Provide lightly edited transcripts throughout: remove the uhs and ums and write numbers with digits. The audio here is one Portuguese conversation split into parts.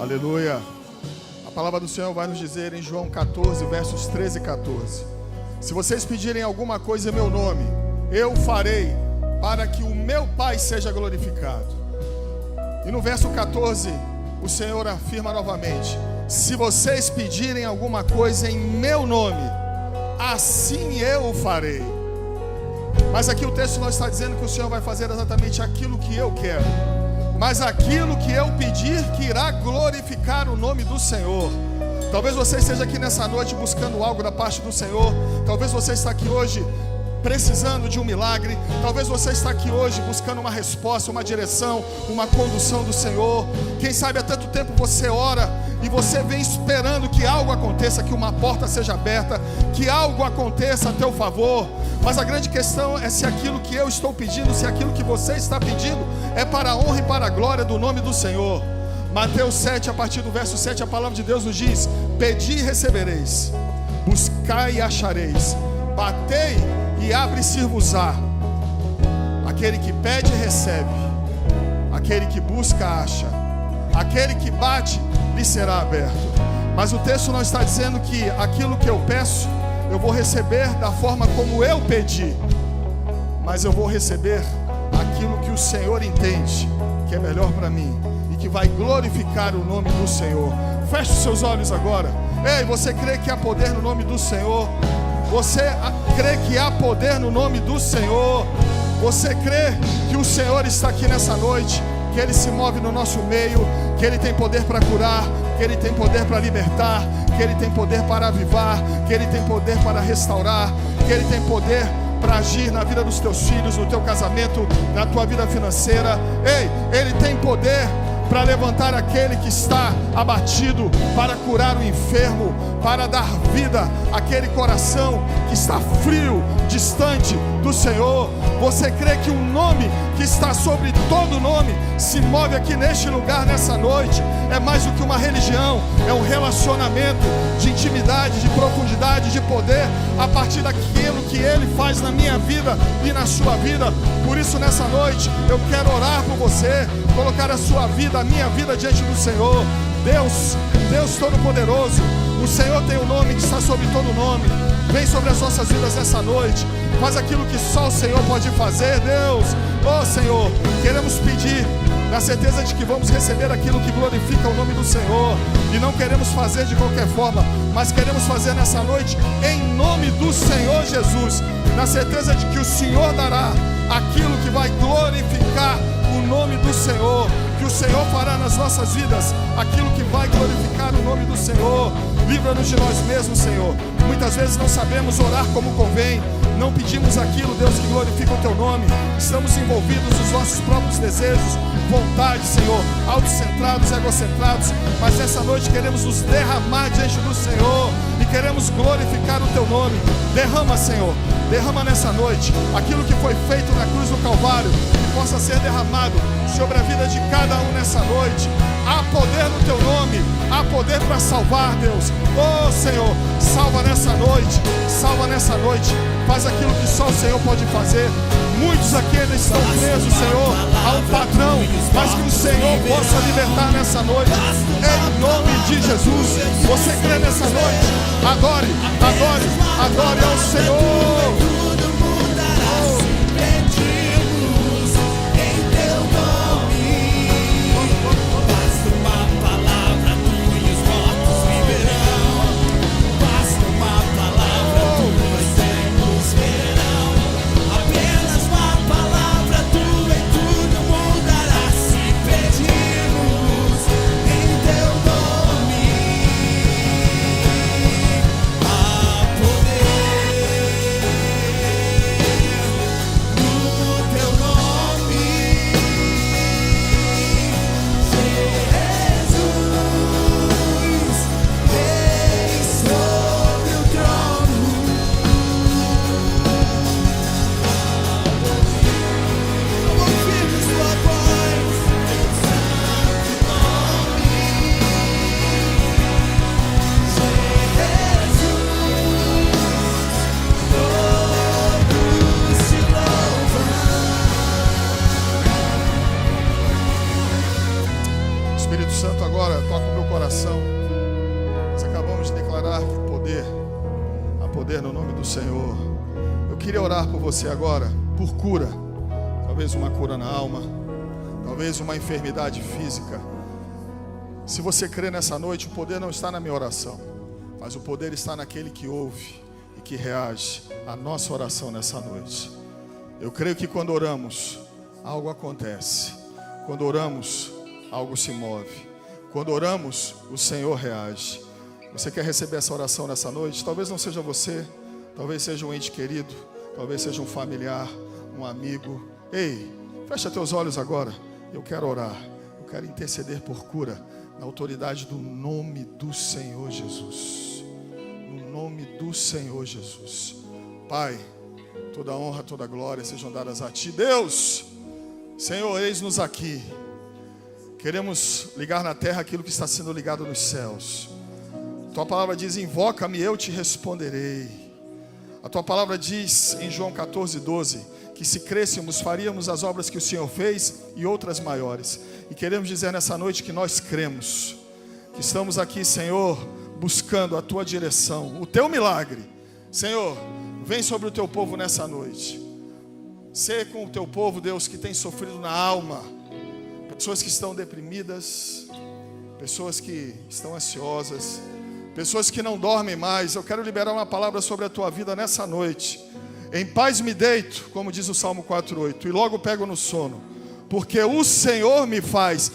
Aleluia. A palavra do Senhor vai nos dizer em João 14, versos 13 e 14. Se vocês pedirem alguma coisa em meu nome, eu farei, para que o meu Pai seja glorificado. E no verso 14, o Senhor afirma novamente: se vocês pedirem alguma coisa em meu nome, assim eu o farei. Mas aqui o texto não está dizendo que o Senhor vai fazer exatamente aquilo que eu quero, mas aquilo que eu pedir que irá glorificar o nome do Senhor. Talvez você esteja aqui nessa noite buscando algo da parte do Senhor. Talvez você está aqui hoje precisando de um milagre. Talvez você está aqui hoje buscando uma resposta, uma direção, uma condução do Senhor. Quem sabe há tanto tempo você ora e você vem esperando que algo aconteça, que uma porta seja aberta, que algo aconteça a teu favor. Mas a grande questão é se aquilo que eu estou pedindo, se aquilo que você está pedindo é para a honra e para a glória do nome do Senhor. Mateus 7, a partir do verso 7, a palavra de Deus nos diz: pedi e recebereis, buscai e achareis, batei e abre-se-vos-á. Aquele que pede recebe, aquele que busca acha, aquele que bate lhe será aberto. Mas o texto não está dizendo que aquilo que eu peço eu vou receber da forma como eu pedi, mas eu vou receber aquilo que o Senhor entende que é melhor para mim e que vai glorificar o nome do Senhor. Feche os seus olhos agora. Ei, você crê que há poder no nome do Senhor? Você crê que há poder no nome do Senhor? Você crê que o Senhor está aqui nessa noite, que Ele se move no nosso meio, que Ele tem poder para curar, que Ele tem poder para libertar, que Ele tem poder para avivar, que Ele tem poder para restaurar, que Ele tem poder para agir na vida dos teus filhos, no teu casamento, na tua vida financeira? Ei, Ele tem poder para levantar aquele que está abatido, para curar o enfermo, para dar vida àquele coração que está frio, distante do Senhor. Você crê que o nome que está sobre todo nome se move aqui neste lugar, nessa noite? É mais do que uma religião, é um relacionamento de intimidade, de profundidade, de poder, a partir daquilo que Ele faz na minha vida e na sua vida. Por isso nessa noite eu quero orar por você, colocar a sua vida, a minha vida diante do Senhor. Deus Todo-Poderoso, o Senhor tem um nome que está sobre todo nome. Vem sobre as nossas vidas essa noite, faz aquilo que só o Senhor pode fazer. Deus, ó Senhor, queremos pedir na certeza de que vamos receber aquilo que glorifica o nome do Senhor, e não queremos fazer de qualquer forma, mas queremos fazer nessa noite em nome do Senhor Jesus, na certeza de que o Senhor dará aquilo que vai glorificar o nome do Senhor, que o Senhor fará nas nossas vidas aquilo que vai glorificar o nome do Senhor. Livra-nos de nós mesmos, Senhor. Muitas vezes não sabemos orar como convém, não pedimos aquilo, Deus, que glorifica o Teu nome. Estamos envolvidos nos nossos próprios desejos, vontades, Senhor, autocentrados, egocentrados. Mas nessa noite queremos nos derramar diante do Senhor e queremos glorificar o Teu nome. Derrama, Senhor, derrama nessa noite aquilo que foi feito na cruz do Calvário, que possa ser derramado sobre a vida de cada um nessa noite. Há poder no Teu nome, há poder para salvar, Deus. Oh Senhor, salva nessa noite, salva nessa noite. Faz aquilo que só o Senhor pode fazer. Muitos aqui ainda estão presos, Senhor, a um padrão, mas que o Senhor possa libertar nessa noite, em nome de Jesus. Você crê nessa noite? Adore, adore, adore ao Senhor. oração, nós acabamos de declarar que há poder no nome do Senhor. Eu queria orar por você agora, por cura. Talvez uma cura na alma, talvez uma enfermidade física. Se você crê nessa noite, o poder não está na minha oração, mas o poder está naquele que ouve e que reage à nossa oração nessa noite. Eu creio que quando oramos, algo acontece. Quando oramos, algo se move. Quando oramos, o Senhor reage. Você quer receber essa oração nessa noite? Talvez não seja você, talvez seja um ente querido, talvez seja um familiar, um amigo. Ei, fecha teus olhos agora. Eu quero orar, eu quero interceder por cura, na autoridade do nome do Senhor Jesus. No nome do Senhor Jesus. Pai, toda honra, toda glória sejam dadas a Ti. Deus, Senhor, eis-nos aqui. Queremos ligar na terra aquilo que está sendo ligado nos céus. Tua palavra diz: invoca-me, eu te responderei. A Tua palavra diz em João 14:12, que se crêssemos, faríamos as obras que o Senhor fez e outras maiores. E queremos dizer nessa noite que nós cremos, que estamos aqui, Senhor, buscando a Tua direção, o Teu milagre. Senhor, vem sobre o Teu povo nessa noite. Sê com o Teu povo, Deus, que tem sofrido na alma, pessoas que estão deprimidas, pessoas que estão ansiosas, pessoas que não dormem mais. Eu quero liberar uma palavra sobre a tua vida nessa noite. Em paz me deito, como diz o Salmo 4:8, e logo pego no sono, porque o Senhor me faz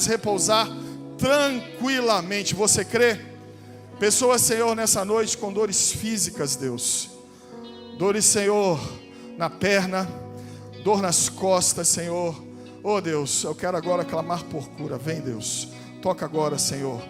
repousar tranquilamente. Você crê? Pessoas, Senhor, nessa noite com dores físicas, Deus, dores, Senhor, na perna, dor nas costas, Senhor. Oh Deus, eu quero agora clamar por cura. Vem, Deus, toca agora, Senhor.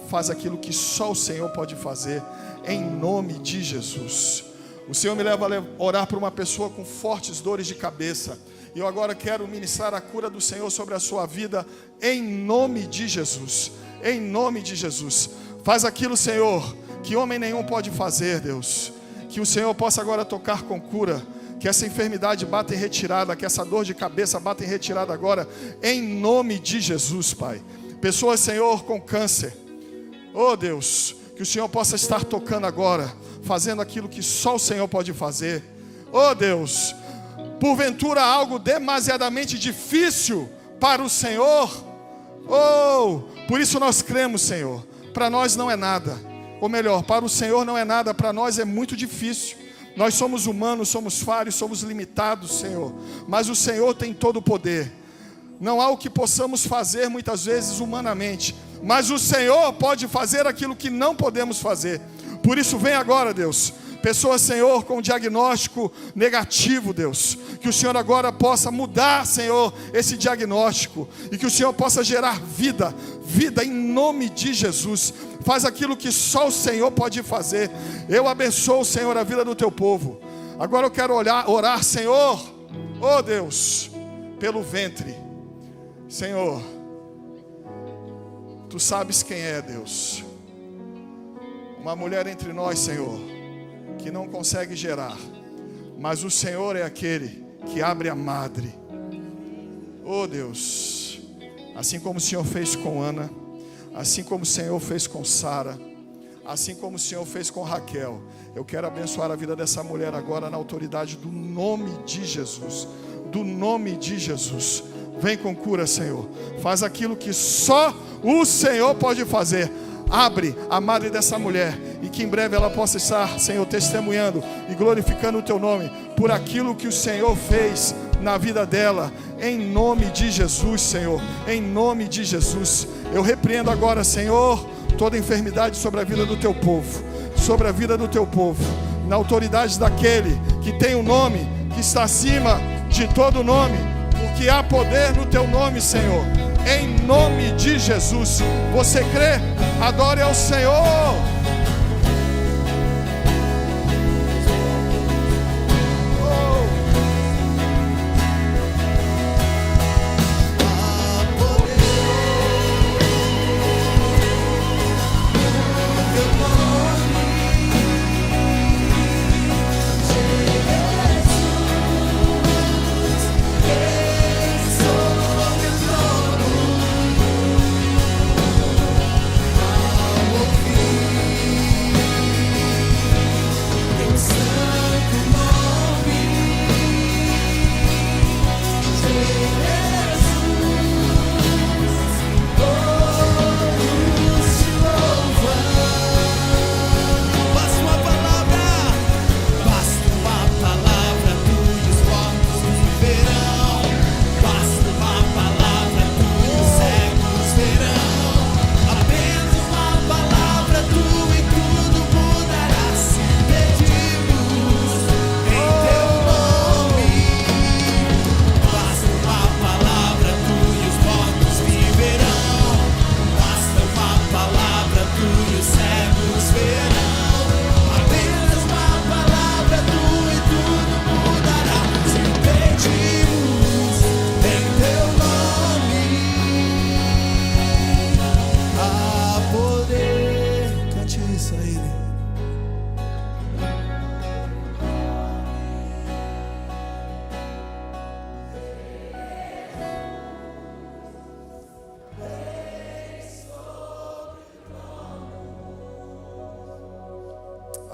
Faz aquilo que só o Senhor pode fazer, em nome de Jesus. O Senhor me leva a orar por uma pessoa com fortes dores de cabeça, e eu agora quero ministrar a cura do Senhor sobre a sua vida, em nome de Jesus. Em nome de Jesus. Faz aquilo, Senhor, que homem nenhum pode fazer, Deus. Que o Senhor possa agora tocar com cura, que essa enfermidade bata em retirada, que essa dor de cabeça bata em retirada agora, em nome de Jesus, Pai. Pessoas, Senhor, com câncer, oh Deus, que o Senhor possa estar tocando agora, fazendo aquilo que só o Senhor pode fazer. Oh Deus, porventura algo demasiadamente difícil para o Senhor? Oh, por isso nós cremos, Senhor. Para nós não é nada, ou melhor, para o Senhor não é nada, para nós é muito difícil. Nós somos humanos, somos falhos, somos limitados, Senhor, mas o Senhor tem todo o poder. Não há o que possamos fazer muitas vezes humanamente, mas o Senhor pode fazer aquilo que não podemos fazer. Por isso vem agora, Deus, pessoas, Senhor, com diagnóstico negativo, Deus, que o Senhor agora possa mudar, Senhor, esse diagnóstico, e que o Senhor possa gerar vida em nome de Jesus. Faz aquilo que só o Senhor pode fazer. Eu abençoo, Senhor, a vida do teu povo. Agora eu quero orar, Senhor, oh Deus, pelo ventre. Senhor, Tu sabes quem é, Deus. Uma mulher entre nós, Senhor, que não consegue gerar, mas o Senhor é aquele que abre a madre. Oh Deus, assim como o Senhor fez com Ana, assim como o Senhor fez com Sara, assim como o Senhor fez com Raquel, eu quero abençoar a vida dessa mulher agora na autoridade do nome de Jesus. Do nome de Jesus. Vem com cura, Senhor. Faz aquilo que só o Senhor pode fazer. Abre a madre dessa mulher, e que em breve ela possa estar, Senhor, testemunhando e glorificando o teu nome por aquilo que o Senhor fez na vida dela, em nome de Jesus, Senhor, em nome de Jesus. Eu repreendo agora, Senhor, toda enfermidade sobre a vida do teu povo, sobre a vida do teu povo, na autoridade daquele que tem um nome que está acima de todo nome, porque há poder no teu nome, Senhor, em nome de Jesus. Você crê? Adore ao Senhor.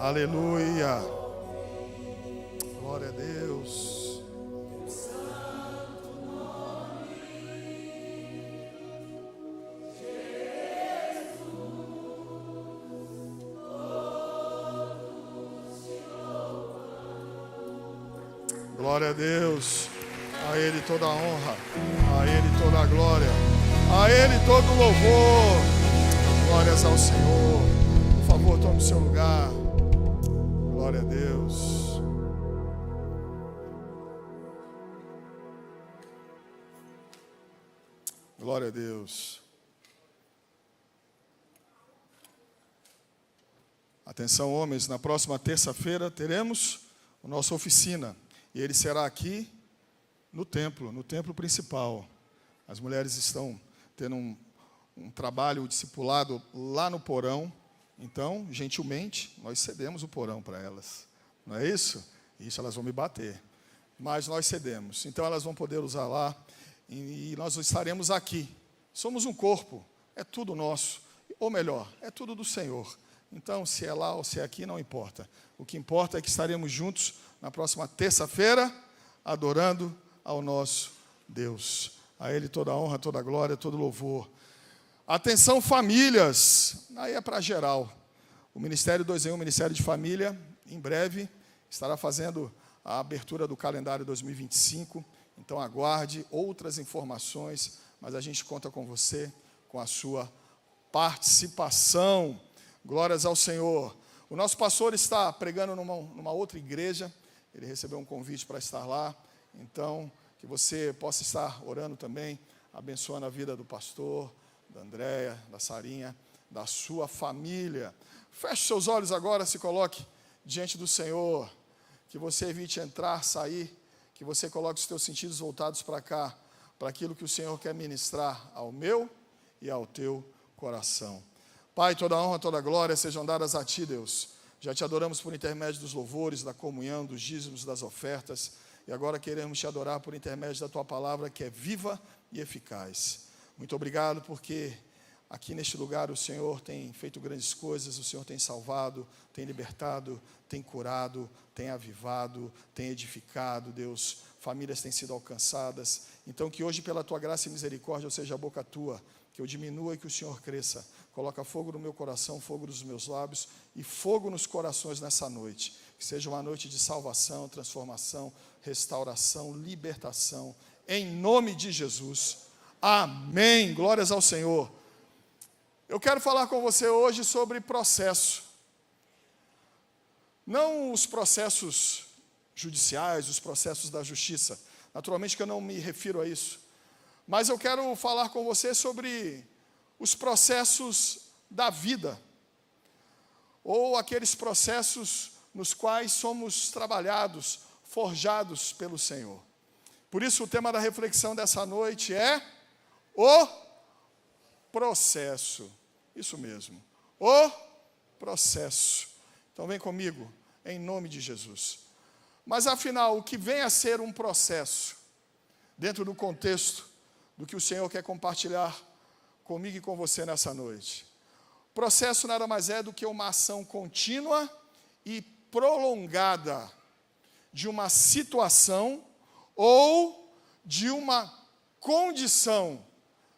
Aleluia. Glória a Deus. Glória a Deus. A Ele toda a honra, a Ele toda a glória, a Ele todo o louvor. Glórias ao Senhor. Por favor, tome o seu lugar. Glória a Deus. Glória a Deus. Atenção, homens, na próxima terça-feira teremos a nossa oficina. E ele será aqui no templo principal. As mulheres estão tendo um trabalho, discipulado lá no porão. Então, gentilmente, nós cedemos o porão para elas. Não é isso? Isso elas vão me bater. Mas nós cedemos. Então, elas vão poder usar lá. E nós estaremos aqui. Somos um corpo. É tudo nosso. Ou melhor, é tudo do Senhor. Então, se é lá ou se é aqui, não importa. O que importa é que estaremos juntos na próxima terça-feira, adorando ao nosso Deus. A Ele toda a honra, toda a glória, todo o louvor. Atenção, famílias. Aí é para geral. O Ministério 2 em 1, Ministério de Família, em breve, estará fazendo a abertura do calendário 2025. Então, aguarde outras informações, mas a gente conta com você, com a sua participação. Glórias ao Senhor. O nosso pastor está pregando numa outra igreja. Ele recebeu um convite para estar lá. Então, que você possa estar orando também, abençoando a vida do pastor, da Andréia, da Sarinha, da sua família. Feche seus olhos agora, se coloque diante do Senhor. Que você evite entrar, sair. Que você coloque os teus sentidos voltados para cá, para aquilo que o Senhor quer ministrar ao meu e ao teu coração. Pai, toda a honra, toda a glória sejam dadas a Ti, Deus. Já Te adoramos por intermédio dos louvores, da comunhão, dos dízimos, das ofertas. E agora queremos Te adorar por intermédio da Tua palavra, que é viva e eficaz. Muito obrigado, porque aqui neste lugar o Senhor tem feito grandes coisas, o Senhor tem salvado, tem libertado, tem curado, tem avivado, tem edificado, Deus. Famílias têm sido alcançadas. Então, que hoje, pela Tua graça e misericórdia, eu seja a boca Tua, que eu diminua e que o Senhor cresça. Coloca fogo no meu coração, fogo nos meus lábios e fogo nos corações nessa noite. Que seja uma noite de salvação, transformação, restauração, libertação. Em nome de Jesus. Amém. Glórias ao Senhor. Eu quero falar com você hoje sobre processo. Não os processos judiciais, os processos da justiça. Naturalmente que eu não me refiro a isso. Mas eu quero falar com você sobre os processos da vida, ou aqueles processos nos quais somos trabalhados, forjados pelo Senhor. Por isso o tema da reflexão dessa noite é o processo. Isso mesmo, o processo. Então vem comigo, em nome de Jesus. Mas afinal, o que vem a ser um processo, dentro do contexto do que o Senhor quer compartilhar comigo e com você nessa noite? Processo nada mais é do que uma ação contínua e prolongada de uma situação ou de uma condição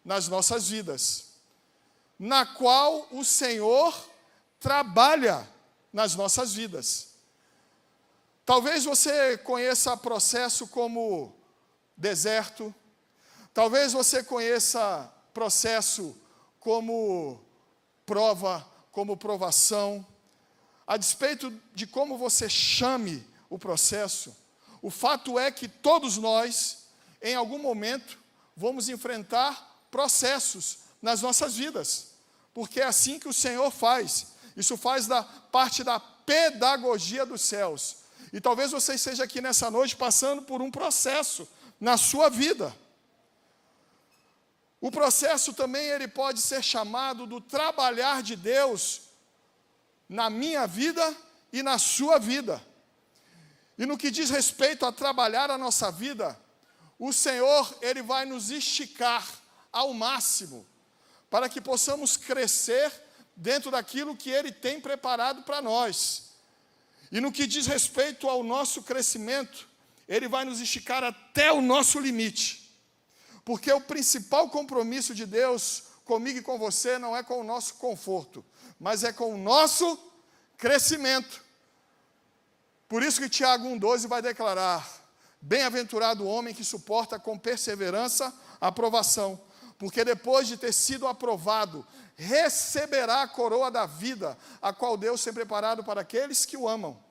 nas nossas vidas, na qual o Senhor trabalha nas nossas vidas. Talvez você conheça processo como deserto, talvez você conheça processo como prova, como provação. A despeito de como você chame o processo, o fato é que todos nós, em algum momento, vamos enfrentar processos nas nossas vidas, porque é assim que o Senhor faz. Isso faz parte da pedagogia dos céus. E talvez você esteja aqui nessa noite passando por um processo na sua vida. O processo também ele pode ser chamado do trabalhar de Deus na minha vida e na sua vida. E no que diz respeito a trabalhar a nossa vida, o Senhor ele vai nos esticar ao máximo para que possamos crescer dentro daquilo que Ele tem preparado para nós. E no que diz respeito ao nosso crescimento, Ele vai nos esticar até o nosso limite. Porque o principal compromisso de Deus comigo e com você não é com o nosso conforto, mas é com o nosso crescimento. Por isso que Tiago 1,12 vai declarar: bem-aventurado o homem que suporta com perseverança a aprovação, porque depois de ter sido aprovado, receberá a coroa da vida, a qual Deus tem preparado para aqueles que o amam.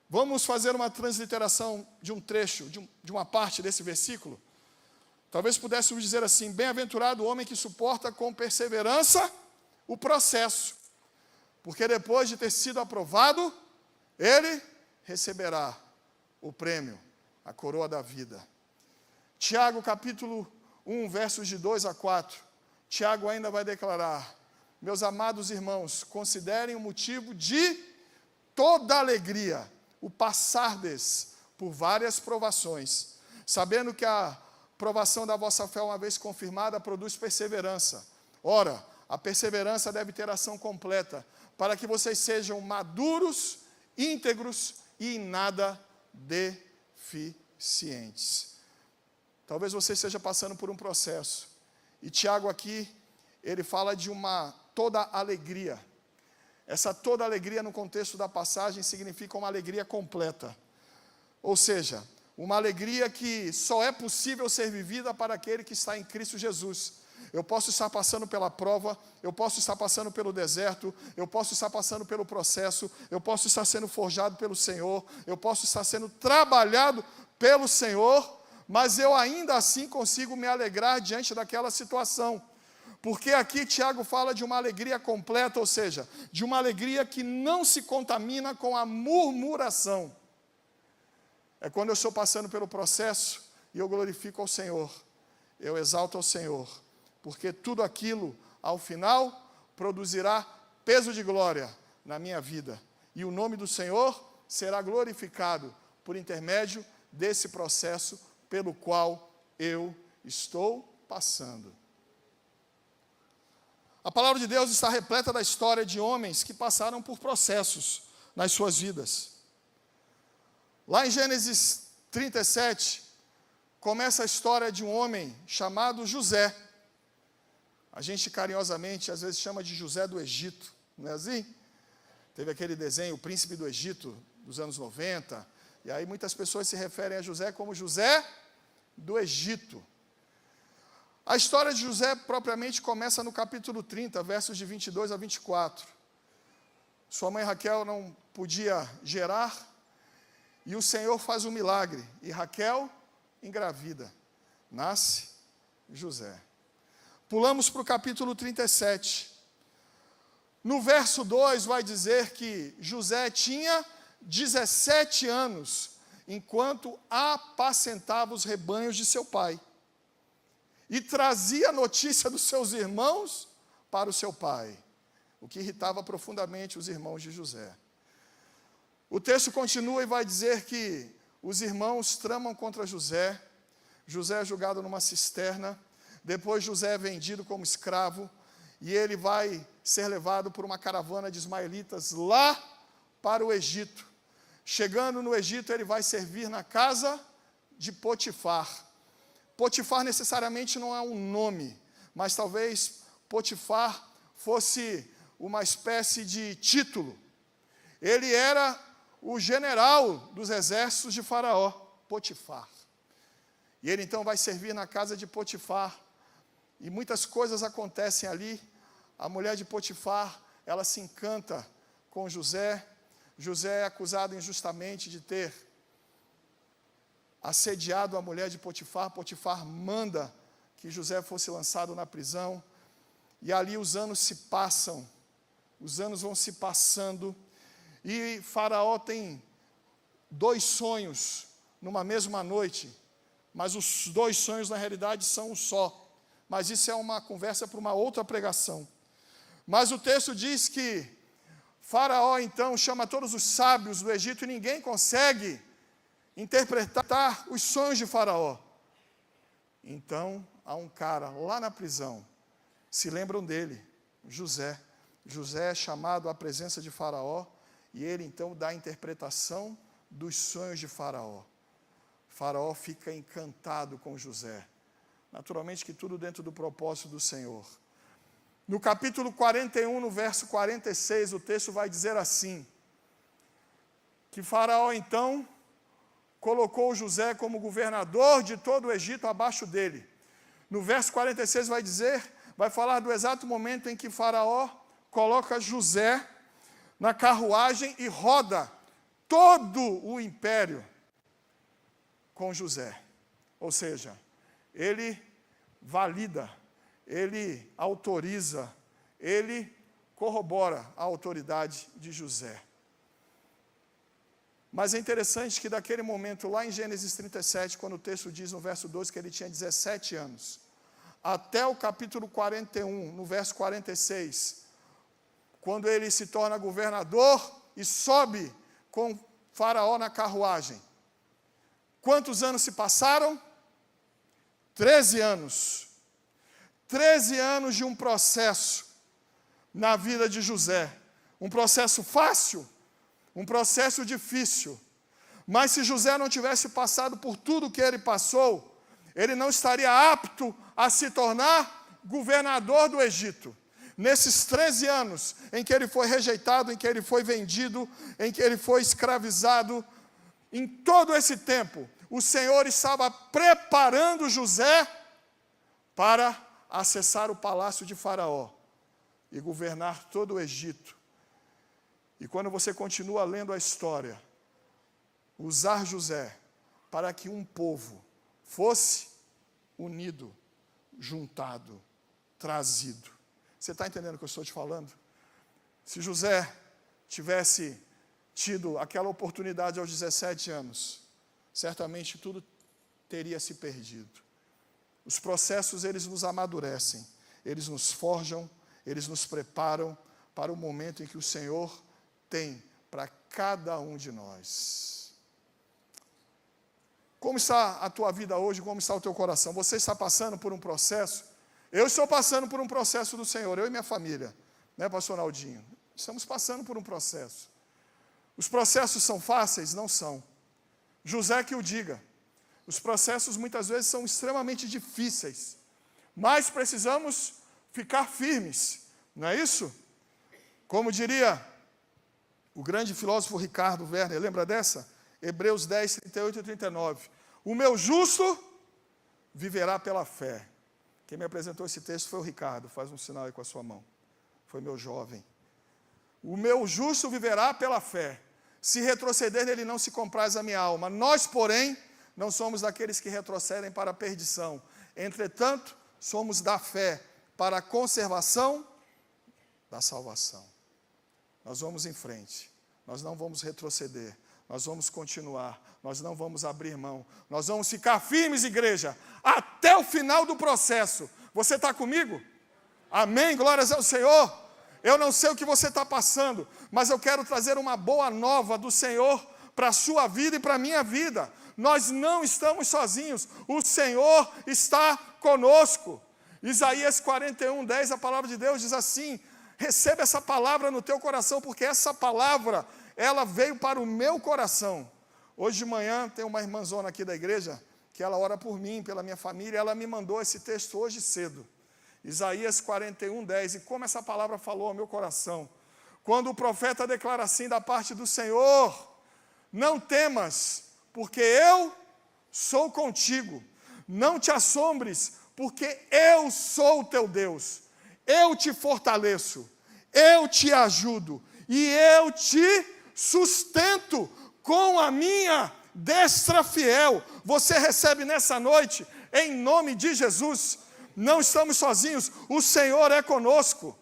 Vamos fazer uma transliteração de um trecho, de uma parte desse versículo? Talvez pudéssemos dizer assim: bem-aventurado o homem que suporta com perseverança o processo, porque depois de ter sido aprovado, ele receberá o prêmio, a coroa da vida. Tiago capítulo 1, versos de 2 a 4. Tiago ainda vai declarar: meus amados irmãos, considerem o motivo de toda alegria o passardes por várias provações, sabendo que a provação da vossa fé, uma vez confirmada, produz perseverança. Ora, a perseverança deve ter ação completa, para que vocês sejam maduros, íntegros e em nada deficientes. Talvez você esteja passando por um processo. E Tiago aqui, ele fala de uma toda alegria. Essa toda alegria no contexto da passagem significa uma alegria completa. Ou seja, uma alegria que só é possível ser vivida para aquele que está em Cristo Jesus. Eu posso estar passando pela prova, eu posso estar passando pelo deserto, eu posso estar passando pelo processo, eu posso estar sendo forjado pelo Senhor, eu posso estar sendo trabalhado pelo Senhor, mas eu ainda assim consigo me alegrar diante daquela situação. Porque aqui Tiago fala de uma alegria completa, ou seja, de uma alegria que não se contamina com a murmuração. É quando eu estou passando pelo processo e eu glorifico ao Senhor, eu exalto ao Senhor, porque tudo aquilo, ao final, produzirá peso de glória na minha vida. E o nome do Senhor será glorificado por intermédio desse processo pelo qual eu estou passando. A palavra de Deus está repleta da história de homens que passaram por processos nas suas vidas. Lá em Gênesis 37, começa a história de um homem chamado José. A gente carinhosamente às vezes chama de José do Egito, não é assim? Teve aquele desenho, O Príncipe do Egito, dos anos 90, e aí muitas pessoas se referem a José como José do Egito. A história de José propriamente começa no capítulo 30, versos de 22 a 24. Sua mãe Raquel não podia gerar, e o Senhor faz um milagre, e Raquel engravida, nasce José. Pulamos para o capítulo 37. No verso 2 vai dizer que José tinha 17 anos, enquanto apacentava os rebanhos de seu pai, e trazia a notícia dos seus irmãos para o seu pai, o que irritava profundamente os irmãos de José. O texto continua e vai dizer que os irmãos tramam contra José. José é julgado numa cisterna, depois José é vendido como escravo, e ele vai ser levado por uma caravana de ismaelitas lá para o Egito. Chegando no Egito, ele vai servir na casa de Potifar. Potifar necessariamente não é um nome, mas talvez Potifar fosse uma espécie de título. Ele era o general dos exércitos de Faraó, Potifar. E ele então vai servir na casa de Potifar. E muitas coisas acontecem ali. A mulher de Potifar, ela se encanta com José. José é acusado injustamente de ter assediado a mulher de Potifar. Potifar manda que José fosse lançado na prisão. E ali os anos se passam, os anos vão se passando, e Faraó tem 2 sonhos numa mesma noite, mas os 2 sonhos na realidade são um só. Mas isso é uma conversa para uma outra pregação. Mas o texto diz que Faraó então chama todos os sábios do Egito e ninguém consegue interpretar os sonhos de Faraó. Então há um cara lá na prisão, se lembram dele, José. José é chamado à presença de Faraó E ele então dá a interpretação dos sonhos de Faraó. Faraó fica encantado com José. Naturalmente que tudo dentro do propósito do Senhor. No capítulo 41, no verso 46, o texto vai dizer assim, que Faraó então colocou José como governador de todo o Egito abaixo dele. No verso 46 vai falar do exato momento em que Faraó coloca José na carruagem e roda todo o império com José. Ou seja, ele valida, ele autoriza, ele corrobora a autoridade de José. Mas é interessante que daquele momento, lá em Gênesis 37, quando o texto diz no verso 12 que ele tinha 17 anos, até o capítulo 41, no verso 46, quando ele se torna governador e sobe com Faraó na carruagem. Quantos anos se passaram? 13 anos. 13 anos de um processo na vida de José. Um processo fácil, um processo difícil. Mas se José não tivesse passado por tudo que ele passou, ele não estaria apto a se tornar governador do Egito. Nesses 13 anos em que ele foi rejeitado, em que ele foi vendido, em que ele foi escravizado, em todo esse tempo, o Senhor estava preparando José para acessar o palácio de Faraó e governar todo o Egito. E quando você continua lendo a história, usar José para que um povo fosse unido, juntado, trazido. Você está entendendo o que eu estou te falando? Se José tivesse tido aquela oportunidade aos 17 anos, certamente tudo teria se perdido. Os processos, eles nos amadurecem, eles nos forjam, eles nos preparam para o momento em que o Senhor tem para cada um de nós. Como está a tua vida hoje? Como está o teu coração? Você está passando por um processo? Eu estou passando por um processo do Senhor, eu e minha família, né, pastor Naldinho? Estamos passando por um processo. Os processos são fáceis? Não são. José que o diga. Os processos muitas vezes são extremamente difíceis, mas precisamos ficar firmes, não é isso? Como diria o grande filósofo Ricardo Werner, lembra dessa? Hebreus 10, 38 e 39. O meu justo viverá pela fé. Quem me apresentou esse texto foi o Ricardo, faz um sinal aí com a sua mão. Foi meu jovem. O meu justo viverá pela fé. Se retroceder nele não se compraz a minha alma. Nós, porém, não somos daqueles que retrocedem para a perdição. Entretanto, somos da fé para a conservação da salvação. Nós vamos em frente. Nós não vamos retroceder. Nós vamos continuar. Nós não vamos abrir mão. Nós vamos ficar firmes, igreja, até o final do processo. Você está comigo? Amém? Glórias ao Senhor. Eu não sei o que você está passando, mas eu quero trazer uma boa nova do Senhor para a sua vida e para a minha vida. Nós não estamos sozinhos, o Senhor está conosco. Isaías 41, 10, a palavra de Deus diz assim: receba essa palavra no teu coração, porque essa palavra, ela veio para o meu coração. Hoje de manhã tem uma irmãzona aqui da igreja, que ela ora por mim, pela minha família, ela me mandou esse texto hoje cedo. Isaías 41, 10, e como essa palavra falou ao meu coração. Quando o profeta declara assim da parte do Senhor: não temas, porque eu sou contigo. Não te assombres, porque eu sou o teu Deus. Eu te fortaleço, eu te ajudo, e eu te sustento com a minha destra fiel. Você recebe nessa noite, em nome de Jesus. Não estamos sozinhos, o Senhor é conosco.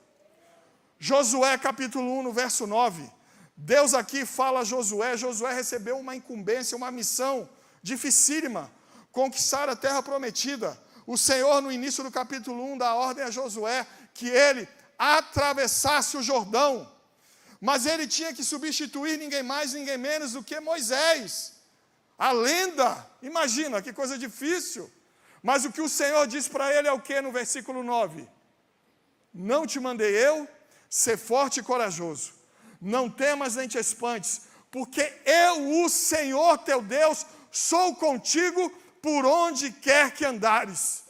Josué capítulo 1, no verso 9. Deus aqui fala a Josué. Josué recebeu uma incumbência, uma missão dificílima, conquistar a terra prometida. O Senhor, no início do capítulo 1, dá ordem a Josué que ele atravessasse o Jordão. Mas ele tinha que substituir ninguém mais, ninguém menos do que Moisés. A lenda, imagina, que coisa difícil. Mas o que o Senhor diz para ele é o que no versículo 9? Não te mandei eu, ser forte e corajoso. Não temas nem te espantes, porque eu, o Senhor teu Deus, sou contigo por onde quer que andares.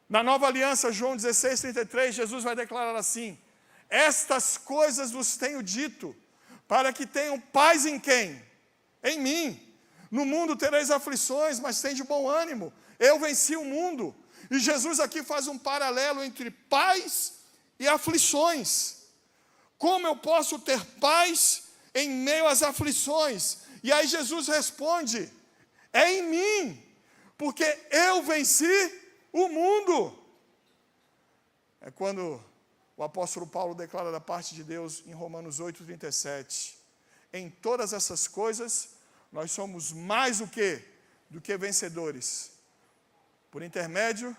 Na Nova Aliança, João 16:33, Jesus vai declarar assim: estas coisas vos tenho dito, para que tenham paz em quem? Em mim. No mundo tereis aflições, mas tende bom ânimo. Eu venci o mundo. E Jesus aqui faz um paralelo entre paz e aflições. Como eu posso ter paz em meio às aflições? E aí Jesus responde: é em mim, porque eu venci o mundo. É quando o apóstolo Paulo declara da parte de Deus em Romanos 8:37. Em todas essas coisas, nós somos mais do que vencedores, por intermédio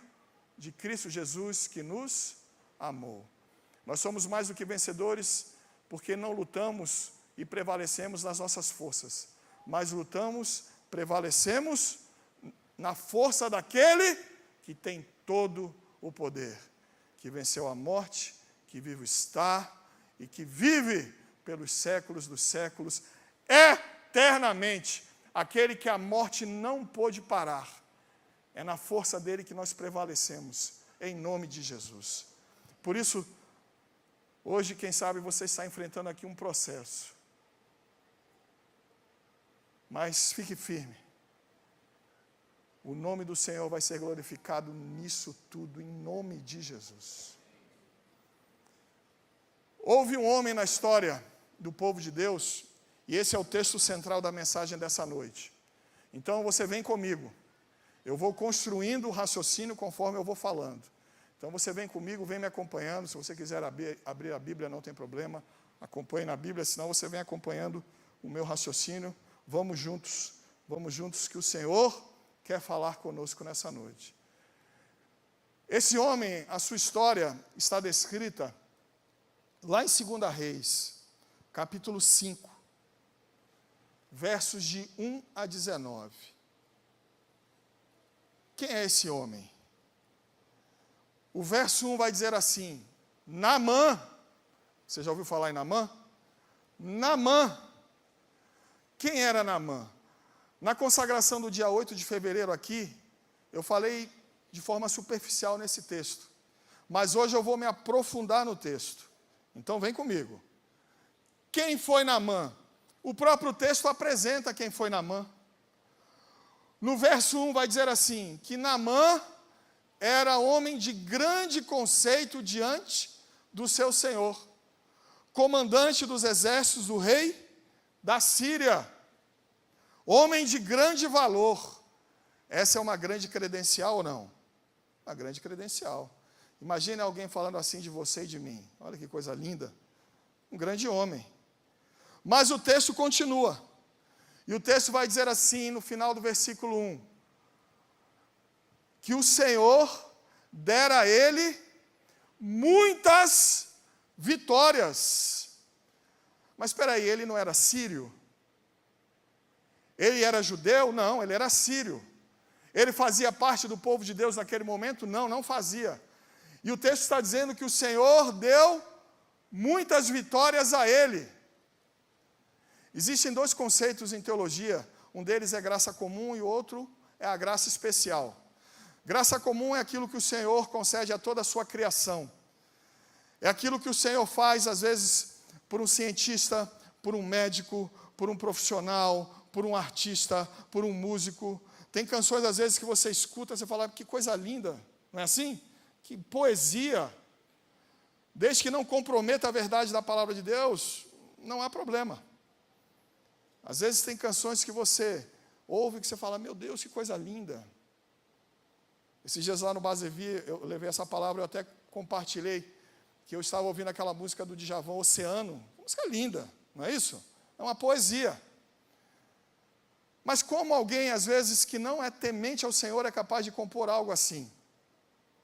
de Cristo Jesus, que nos amou. Nós somos mais do que vencedores, porque não lutamos e prevalecemos nas nossas forças, mas lutamos, prevalecemos na força daquele que tem todo o poder, que venceu a morte, que vivo está e que vive pelos séculos dos séculos, eternamente. Aquele que a morte não pôde parar. É na força dele que nós prevalecemos, em nome de Jesus. Por isso, hoje, quem sabe, você está enfrentando aqui um processo. Mas fique firme. O nome do Senhor vai ser glorificado nisso tudo, em nome de Jesus. Houve um homem na história do povo de Deus, e esse é o texto central da mensagem dessa noite. Então você vem comigo. Eu vou construindo o raciocínio conforme eu vou falando. Então você vem comigo, vem me acompanhando. Se você quiser abrir a Bíblia, não tem problema. Acompanhe na Bíblia, senão você vem acompanhando o meu raciocínio. Vamos juntos que o Senhor quer falar conosco nessa noite. Esse homem, a sua história está descrita lá em 2 Reis, capítulo 5, versos de 1 a 19. Quem é esse homem? O verso 1 vai dizer assim: Naamã. Você já ouviu falar em Naamã? Naamã. Quem era Naamã? Na consagração do dia 8 de fevereiro aqui, eu falei de forma superficial nesse texto. Mas hoje eu vou me aprofundar no texto. Então vem comigo. Quem foi Naamã? O próprio texto apresenta quem foi Naamã. No verso 1 vai dizer assim, que Naamã era homem de grande conceito diante do seu senhor, comandante dos exércitos do rei da Síria, homem de grande valor. Essa é uma grande credencial ou não? Uma grande credencial. Imagine alguém falando assim de você e de mim. Olha que coisa linda. Um grande homem. Mas o texto continua. E o texto vai dizer assim, no final do versículo 1, que o Senhor dera a ele muitas vitórias. Mas espera aí, ele não era sírio? Ele era judeu? Não, ele era sírio. Ele fazia parte do povo de Deus naquele momento? Não, não fazia. E o texto está dizendo que o Senhor deu muitas vitórias a ele. Existem dois conceitos em teologia, um deles é graça comum e o outro é a graça especial. Graça comum é aquilo que o Senhor concede a toda a sua criação. É aquilo que o Senhor faz, às vezes, por um cientista, por um médico, por um profissional, por um artista, por um músico. Tem canções, às vezes, que você escuta e você fala, que coisa linda, não é assim? Que poesia. Desde que não comprometa a verdade da palavra de Deus, não há problema. Às vezes tem canções que você ouve e que você fala, meu Deus, que coisa linda. Esses dias lá no Basevi, eu levei essa palavra, eu até compartilhei, que eu estava ouvindo aquela música do Djavan, Oceano. Música linda, não é isso? É uma poesia. Mas como alguém, às vezes, que não é temente ao Senhor, é capaz de compor algo assim?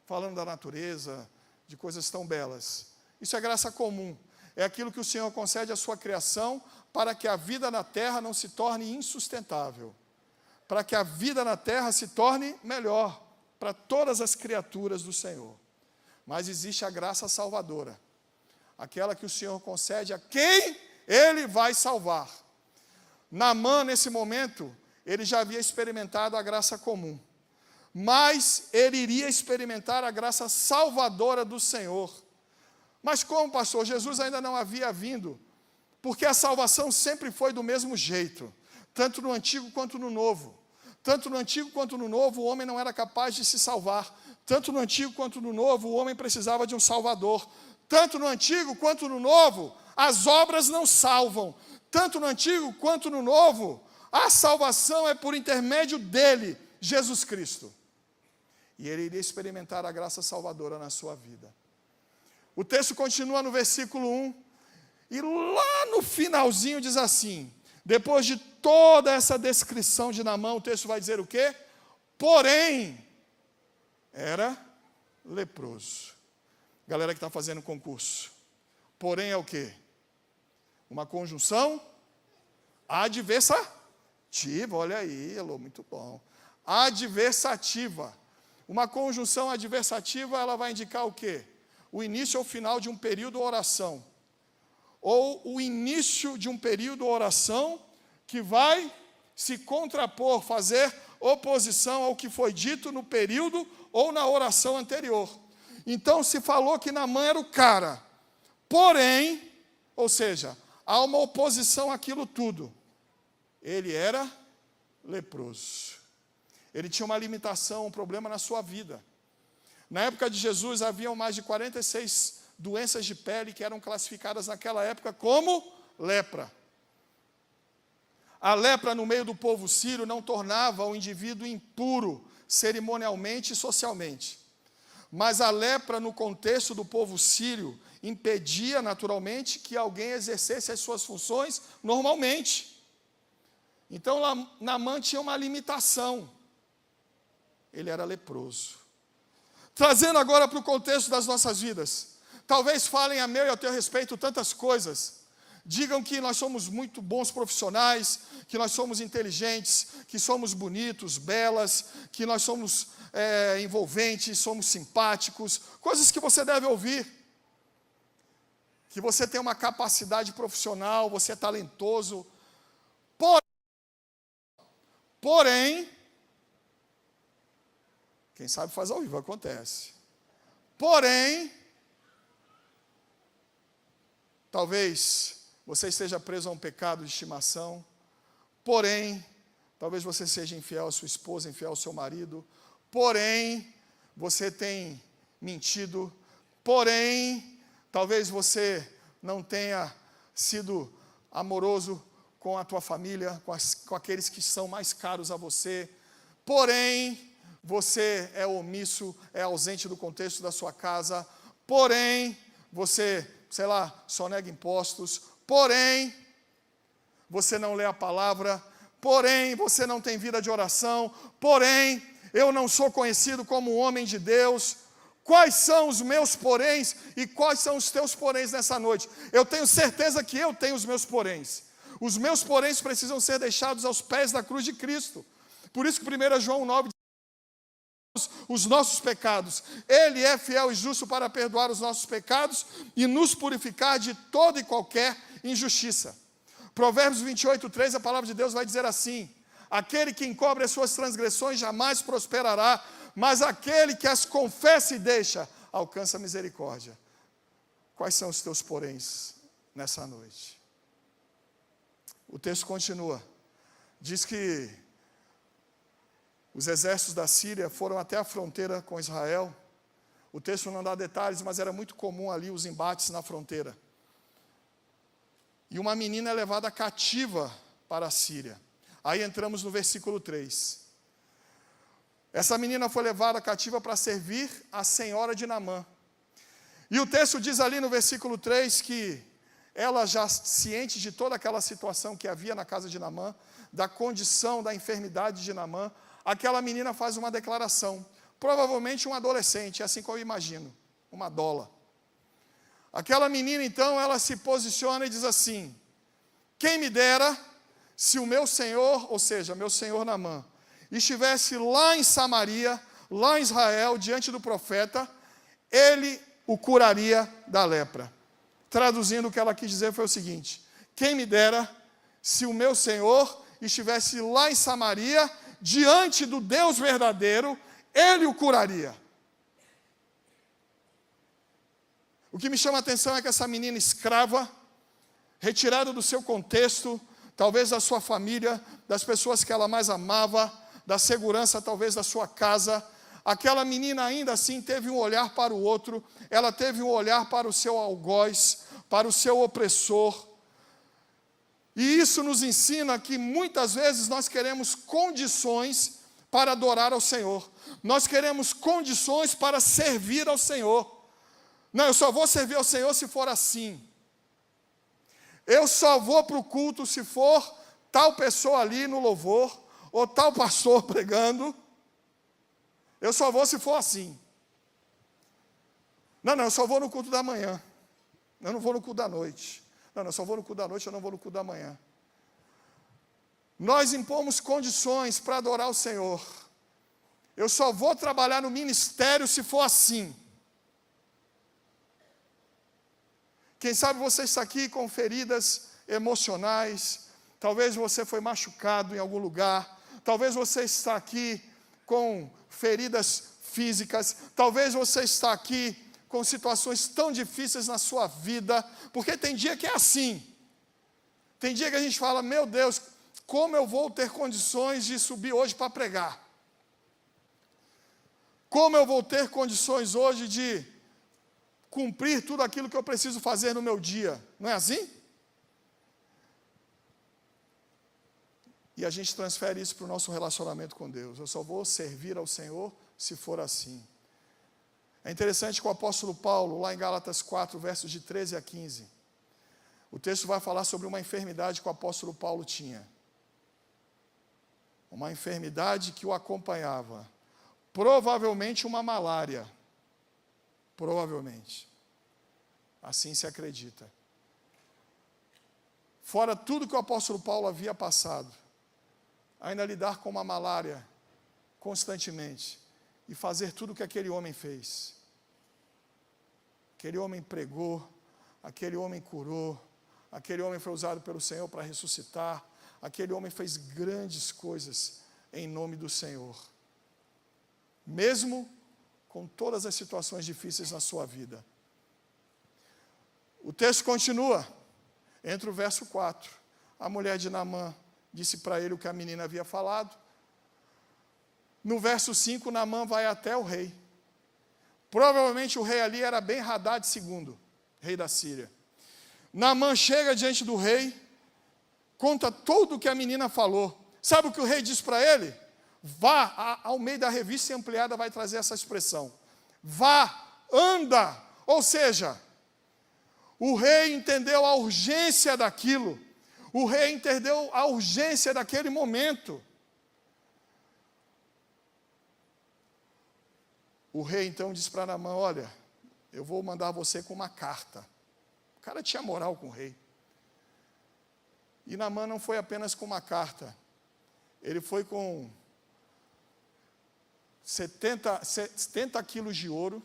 Falando da natureza, de coisas tão belas. Isso é graça comum. É aquilo que o Senhor concede à sua criação para que a vida na terra não se torne insustentável. Para que a vida na terra se torne melhor para todas as criaturas do Senhor. Mas existe a graça salvadora. aquela que o Senhor concede a quem Ele vai salvar. Naamã, nesse momento, ele já havia experimentado a graça comum, mas ele iria experimentar a graça salvadora do Senhor. Mas como, pastor? Jesus ainda não havia vindo, porque a salvação sempre foi do mesmo jeito, tanto no Antigo quanto no Novo. Tanto no Antigo quanto no Novo, o homem não era capaz de se salvar. Tanto no Antigo quanto no Novo, o homem precisava de um Salvador. Tanto no Antigo quanto no Novo, as obras não salvam. Tanto no Antigo quanto no Novo, a salvação é por intermédio dele, Jesus Cristo. E ele iria experimentar a graça salvadora na sua vida. O texto continua no versículo 1, e lá no finalzinho diz assim, depois de toda essa descrição de Naamã, o texto vai dizer o quê? Porém, era leproso. Galera que está fazendo concurso. Porém é o quê? Uma conjunção adversativa. Olha aí, Elô, muito bom. Adversativa. Uma conjunção adversativa, ela vai indicar o quê? O início ou final de um período ou oração. Ou o início de um período ou oração que vai se contrapor, fazer oposição ao que foi dito no período ou na oração anterior. Então se falou que Naamã era o cara, porém, ou seja, há uma oposição àquilo tudo. Ele era leproso. Ele tinha uma limitação, um problema na sua vida. Na época de Jesus, haviam mais de 46 doenças de pele que eram classificadas naquela época como lepra. A lepra no meio do povo sírio não tornava o indivíduo impuro cerimonialmente e socialmente. Mas a lepra no contexto do povo sírio impedia naturalmente que alguém exercesse as suas funções normalmente. Então Naamã tinha uma limitação. Ele era leproso. Trazendo agora para o contexto das nossas vidas. Talvez falem a meu e ao teu respeito tantas coisas. Digam que nós somos muito bons profissionais, que nós somos inteligentes, que somos bonitos, belas, que nós somos envolventes, somos simpáticos. Coisas que você deve ouvir. Que você tem uma capacidade profissional, você é talentoso. Porém, quem sabe faz ao vivo, acontece. Porém, talvez você esteja preso a um pecado de estimação. Porém, talvez você seja infiel à sua esposa, infiel ao seu marido. Porém, você tem mentido. Porém, talvez você não tenha sido amoroso com a tua família, com aqueles que são mais caros a você. Porém, você é omisso, é ausente do contexto da sua casa. Porém, você, sonega impostos. Porém, você não lê a palavra. Porém, você não tem vida de oração. Porém, eu não sou conhecido como um homem de Deus. Quais são os meus poréns e quais são os teus poréns nessa noite? Eu tenho certeza que eu tenho os meus poréns. Os meus poréns precisam ser deixados aos pés da cruz de Cristo. Por isso que 1 João 9 diz os nossos pecados. Ele é fiel e justo para perdoar os nossos pecados e nos purificar de toda e qualquer injustiça. Provérbios 28:3, a palavra de Deus vai dizer assim: aquele que encobre as suas transgressões jamais prosperará, mas aquele que as confessa e deixa, alcança misericórdia. Quais são os teus poréns nessa noite? O texto continua. Diz que os exércitos da Síria foram até a fronteira com Israel. O texto não dá detalhes, mas era muito comum ali os embates na fronteira. E uma menina é levada cativa para a Síria. Aí entramos no versículo 3. Essa menina foi levada cativa para servir a senhora de Naamã. E o texto diz ali no versículo 3 que ela, já ciente de toda aquela situação que havia na casa de Naamã, da condição da enfermidade de Naamã, aquela menina faz uma declaração. Provavelmente um adolescente, é assim que eu imagino, uma dola. Aquela menina, então, ela se posiciona e diz assim: quem me dera se o meu senhor, ou seja, meu senhor Naamã, estivesse lá em Samaria, lá em Israel, diante do profeta, ele o curaria da lepra. Traduzindo, o que ela quis dizer foi o seguinte: quem me dera se o meu Senhor estivesse lá em Samaria, diante do Deus verdadeiro, Ele o curaria. O que me chama a atenção é que essa menina escrava, retirada do seu contexto, talvez da sua família, das pessoas que ela mais amava, da segurança talvez da sua casa, aquela menina ainda assim teve um olhar para o outro, ela teve um olhar para o seu algoz, para o seu opressor. E isso nos ensina que muitas vezes nós queremos condições para adorar ao Senhor. Nós queremos condições para servir ao Senhor. Não, eu só vou servir ao Senhor se for assim. Eu só vou para o culto se for tal pessoa ali no louvor, ou tal pastor pregando. Eu só vou se for assim. Não, eu só vou no culto da manhã. Eu não vou no culto da noite. Não, eu só vou no culto da noite, eu não vou no culto da manhã. Nós impomos condições para adorar o Senhor. Eu só vou trabalhar no ministério se for assim. Quem sabe você está aqui com feridas emocionais, talvez você foi machucado em algum lugar, talvez você está aqui com feridas físicas, talvez você está aqui com situações tão difíceis na sua vida, porque tem dia que é assim. Tem dia que a gente fala, meu Deus, como eu vou ter condições de subir hoje para pregar? Como eu vou ter condições hoje de cumprir tudo aquilo que eu preciso fazer no meu dia? Não é assim? E a gente transfere isso para o nosso relacionamento com Deus. Eu só vou servir ao Senhor se for assim. É interessante que o apóstolo Paulo, lá em Gálatas 4, versos de 13 a 15, o texto vai falar sobre uma enfermidade que o apóstolo Paulo tinha. Uma enfermidade que o acompanhava. Provavelmente uma malária. Provavelmente. Assim se acredita. Fora tudo que o apóstolo Paulo havia passado, ainda lidar com uma malária constantemente e fazer tudo o que aquele homem fez. Aquele homem pregou, aquele homem curou, aquele homem foi usado pelo Senhor para ressuscitar, aquele homem fez grandes coisas em nome do Senhor. Mesmo com todas as situações difíceis na sua vida. O texto continua, entre o verso 4. A mulher de Naamã disse para ele o que a menina havia falado. No verso 5, Naamã vai até o rei. Provavelmente o rei ali era Ben-Hadad II, rei da Síria. Naamã chega diante do rei, conta tudo o que a menina falou. Sabe o que o rei diz para ele? Vá, ao meio da revista ampliada vai trazer essa expressão. Vá, anda. Ou seja, o rei entendeu a urgência daquilo. O rei entendeu a urgência daquele momento. O rei então diz para Naamã, olha, eu vou mandar você com uma carta. O cara tinha moral com o rei. E Naamã não foi apenas com uma carta. Ele foi com 70 quilos de ouro,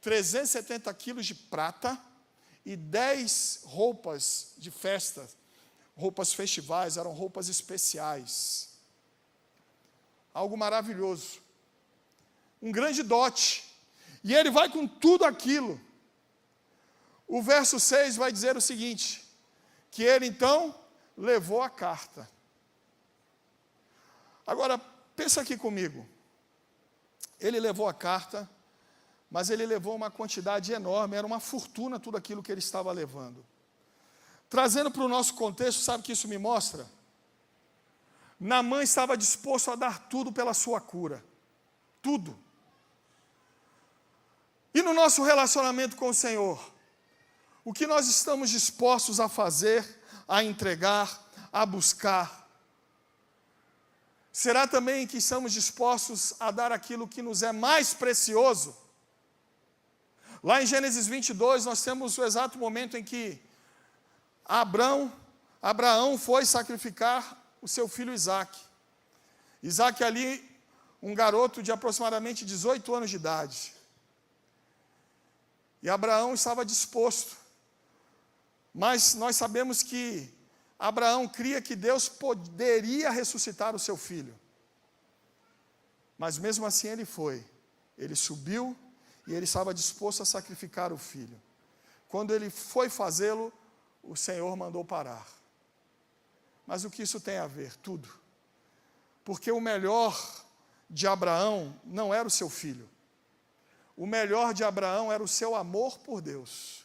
370 quilos de prata e 10 roupas de festa, roupas festivais, eram roupas especiais. Algo maravilhoso. Um grande dote. E ele vai com tudo aquilo. O verso 6 vai dizer o seguinte, que ele então levou a carta. Agora, pensa aqui comigo. Ele levou a carta, mas ele levou uma quantidade enorme, era uma fortuna tudo aquilo que ele estava levando. Trazendo para o nosso contexto, sabe o que isso me mostra? Naamã estava disposto a dar tudo pela sua cura. Tudo. E no nosso relacionamento com o Senhor, o que nós estamos dispostos a fazer, a entregar, a buscar? Será também que estamos dispostos a dar aquilo que nos é mais precioso? Lá em Gênesis 22, nós temos o exato momento em que Abraão foi sacrificar o seu filho Isaque. Isaque ali, um garoto de aproximadamente 18 anos de idade. E Abraão estava disposto Mas nós sabemos que Abraão cria que Deus poderia ressuscitar o seu filho. Mas mesmo assim ele foi. Ele subiu e ele estava disposto a sacrificar o filho. Quando ele foi fazê-lo, o Senhor mandou parar. Mas o que isso tem a ver? Tudo. Porque o melhor de Abraão não era o seu filho. O melhor de Abraão era o seu amor por Deus.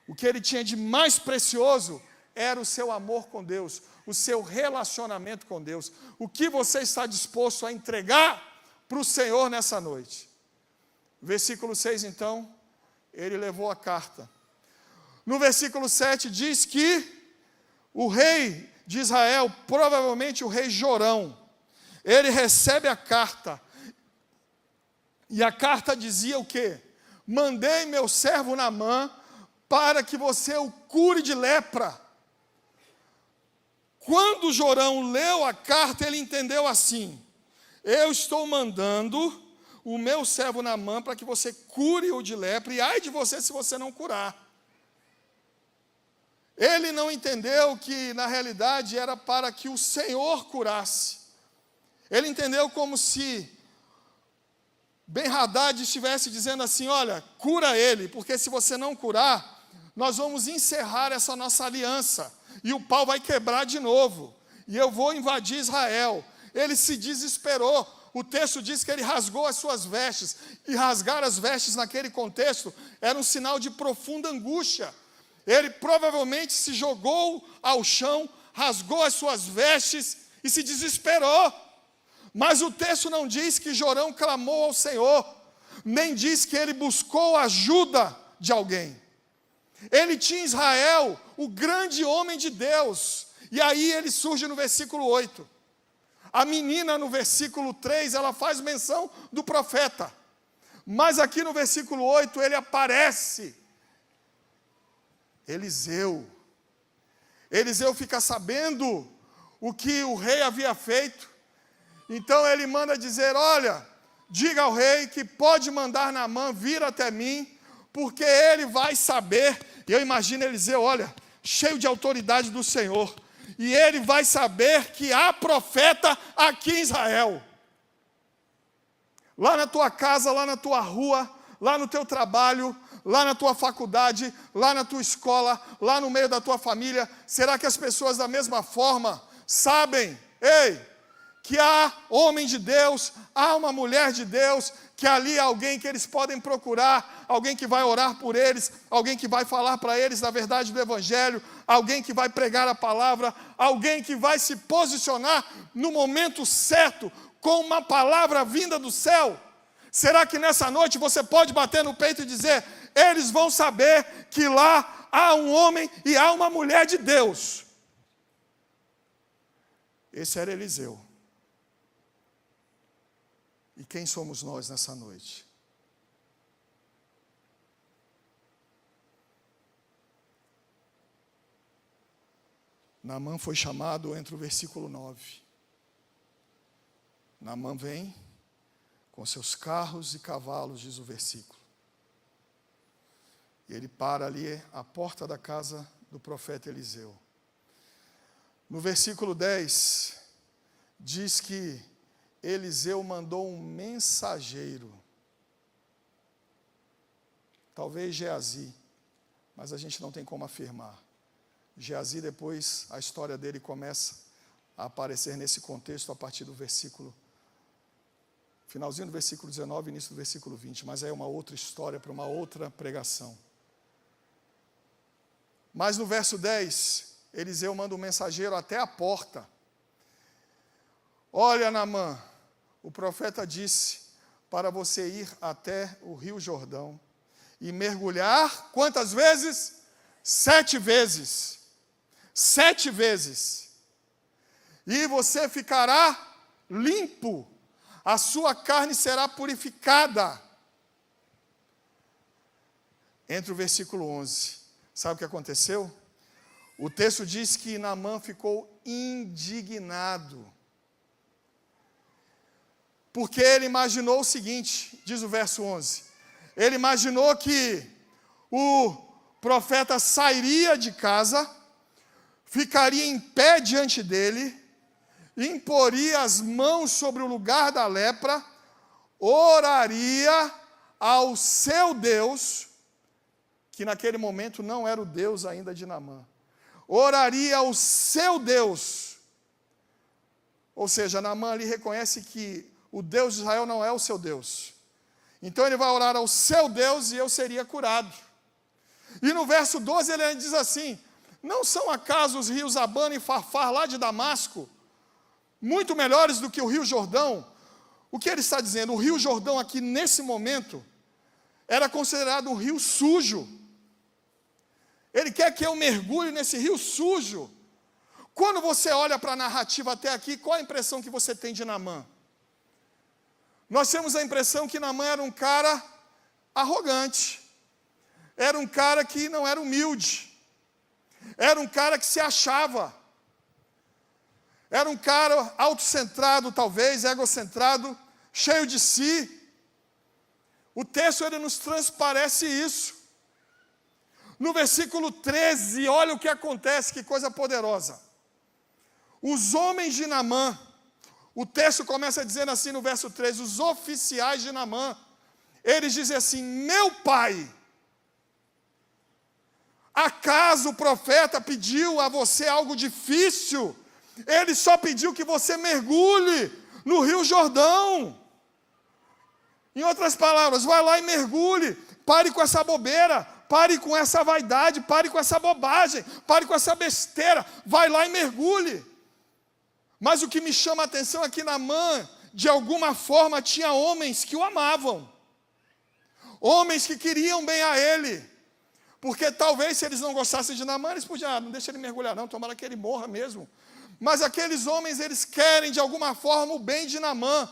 O que ele tinha de mais precioso era o seu amor com Deus, o seu relacionamento com Deus. O que você está disposto a entregar para o Senhor nessa noite? Versículo 6, então, ele levou a carta. No versículo 7 diz que o rei de Israel, provavelmente o rei Jorão, ele recebe a carta. E a carta dizia o quê? Mandei meu servo Naamã para que você o cure de lepra. Quando Jorão leu a carta, ele entendeu assim: eu estou mandando o meu servo Naamã para que você cure-o de lepra, e ai de você se você não curar. Ele não entendeu que, na realidade, era para que o Senhor curasse. Ele entendeu como se Ben-Hadad estivesse dizendo assim: olha, cura ele, porque se você não curar, nós vamos encerrar essa nossa aliança, e o pau vai quebrar de novo, e eu vou invadir Israel. Ele se desesperou. O texto diz que ele rasgou as suas vestes, e rasgar as vestes naquele contexto era um sinal de profunda angústia. Ele provavelmente se jogou ao chão, rasgou as suas vestes e se desesperou. Mas o texto não diz que Jorão clamou ao Senhor, nem diz que ele buscou ajuda de alguém. Ele tinha em Israel o grande homem de Deus, e aí ele surge no versículo 8. A menina no versículo 3, ela faz menção do profeta, mas aqui no versículo 8 ele aparece. Eliseu fica sabendo o que o rei havia feito, então ele manda dizer: olha, diga ao rei que pode mandar Naamã vir até mim, porque ele vai saber. E eu imagino Eliseu, olha, cheio de autoridade do Senhor, e ele vai saber que há profeta aqui em Israel. Lá na tua casa, lá na tua rua, lá no teu trabalho, lá na tua faculdade, lá na tua escola, lá no meio da tua família, será que as pessoas da mesma forma sabem, que há homem de Deus, há uma mulher de Deus, que ali há alguém que eles podem procurar, alguém que vai orar por eles, alguém que vai falar para eles da verdade do Evangelho, alguém que vai pregar a palavra, alguém que vai se posicionar no momento certo, com uma palavra vinda do céu? Será que nessa noite você pode bater no peito e dizer: eles vão saber que lá há um homem e há uma mulher de Deus? Esse era Eliseu. E quem somos nós nessa noite? Naamã foi chamado entre o versículo 9. Naamã vem com seus carros e cavalos, diz o versículo. E ele para ali à porta da casa do profeta Eliseu. No versículo 10, diz que Eliseu mandou um mensageiro, talvez Geazi, mas a gente não tem como afirmar. Geazi, depois, a história dele começa a aparecer nesse contexto a partir do versículo, finalzinho do versículo 19, início do versículo 20, mas é uma outra história para uma outra pregação. Mas no verso 10, Eliseu manda um mensageiro até a porta. Olha, Naamã, o profeta disse para você ir até o rio Jordão e mergulhar, quantas vezes? 7 vezes. 7 vezes. E você ficará limpo, a sua carne será purificada. Entre o versículo 11, sabe o que aconteceu? O texto diz que Naamã ficou indignado, porque ele imaginou o seguinte, diz o verso 11, ele imaginou que o profeta sairia de casa, ficaria em pé diante dele, imporia as mãos sobre o lugar da lepra, oraria ao seu Deus, que naquele momento não era o Deus ainda de Naamã. Oraria ao seu Deus. Ou seja, Naamã ali reconhece que o Deus de Israel não é o seu Deus. Então ele vai orar ao seu Deus e eu seria curado. E no verso 12 ele diz assim: não são acaso os rios Abana e Farfar lá de Damasco muito melhores do que o rio Jordão? O que ele está dizendo? O rio Jordão aqui nesse momento era considerado um rio sujo. Ele quer que eu mergulhe nesse rio sujo. Quando você olha para a narrativa até aqui, qual a impressão que você tem de Naamã? Nós temos a impressão que Naamã era um cara arrogante, era um cara que não era humilde, era um cara que se achava, era um cara autocentrado talvez, egocentrado, cheio de si. O texto ele nos transparece isso. No versículo 13, olha o que acontece, que coisa poderosa. Os homens de Naamã, o texto começa dizendo assim no verso 13, os oficiais de Naamã, eles dizem assim: meu pai, acaso o profeta pediu a você algo difícil? Ele só pediu que você mergulhe no rio Jordão. Em outras palavras, vai lá e mergulhe, pare com essa bobeira, pare com essa vaidade, pare com essa bobagem, pare com essa besteira, vai lá e mergulhe. Mas o que me chama a atenção é que Naamã, de alguma forma, tinha homens que o amavam, homens que queriam bem a ele, porque talvez se eles não gostassem de Naamã, eles podiam, não deixa ele mergulhar não, tomara que ele morra mesmo. Mas aqueles homens, eles querem de alguma forma o bem de Naamã,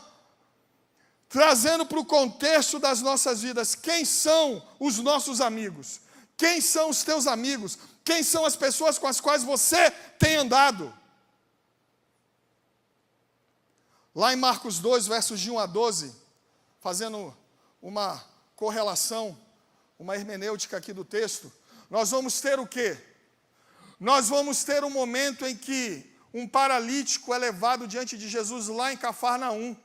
trazendo para o contexto das nossas vidas, quem são os nossos amigos? Quem são os teus amigos? Quem são as pessoas com as quais você tem andado? Lá em Marcos 2, versos de 1 a 12, fazendo uma correlação, uma hermenêutica aqui do texto, nós vamos ter o quê? Nós vamos ter um momento em que um paralítico é levado diante de Jesus lá em Cafarnaum.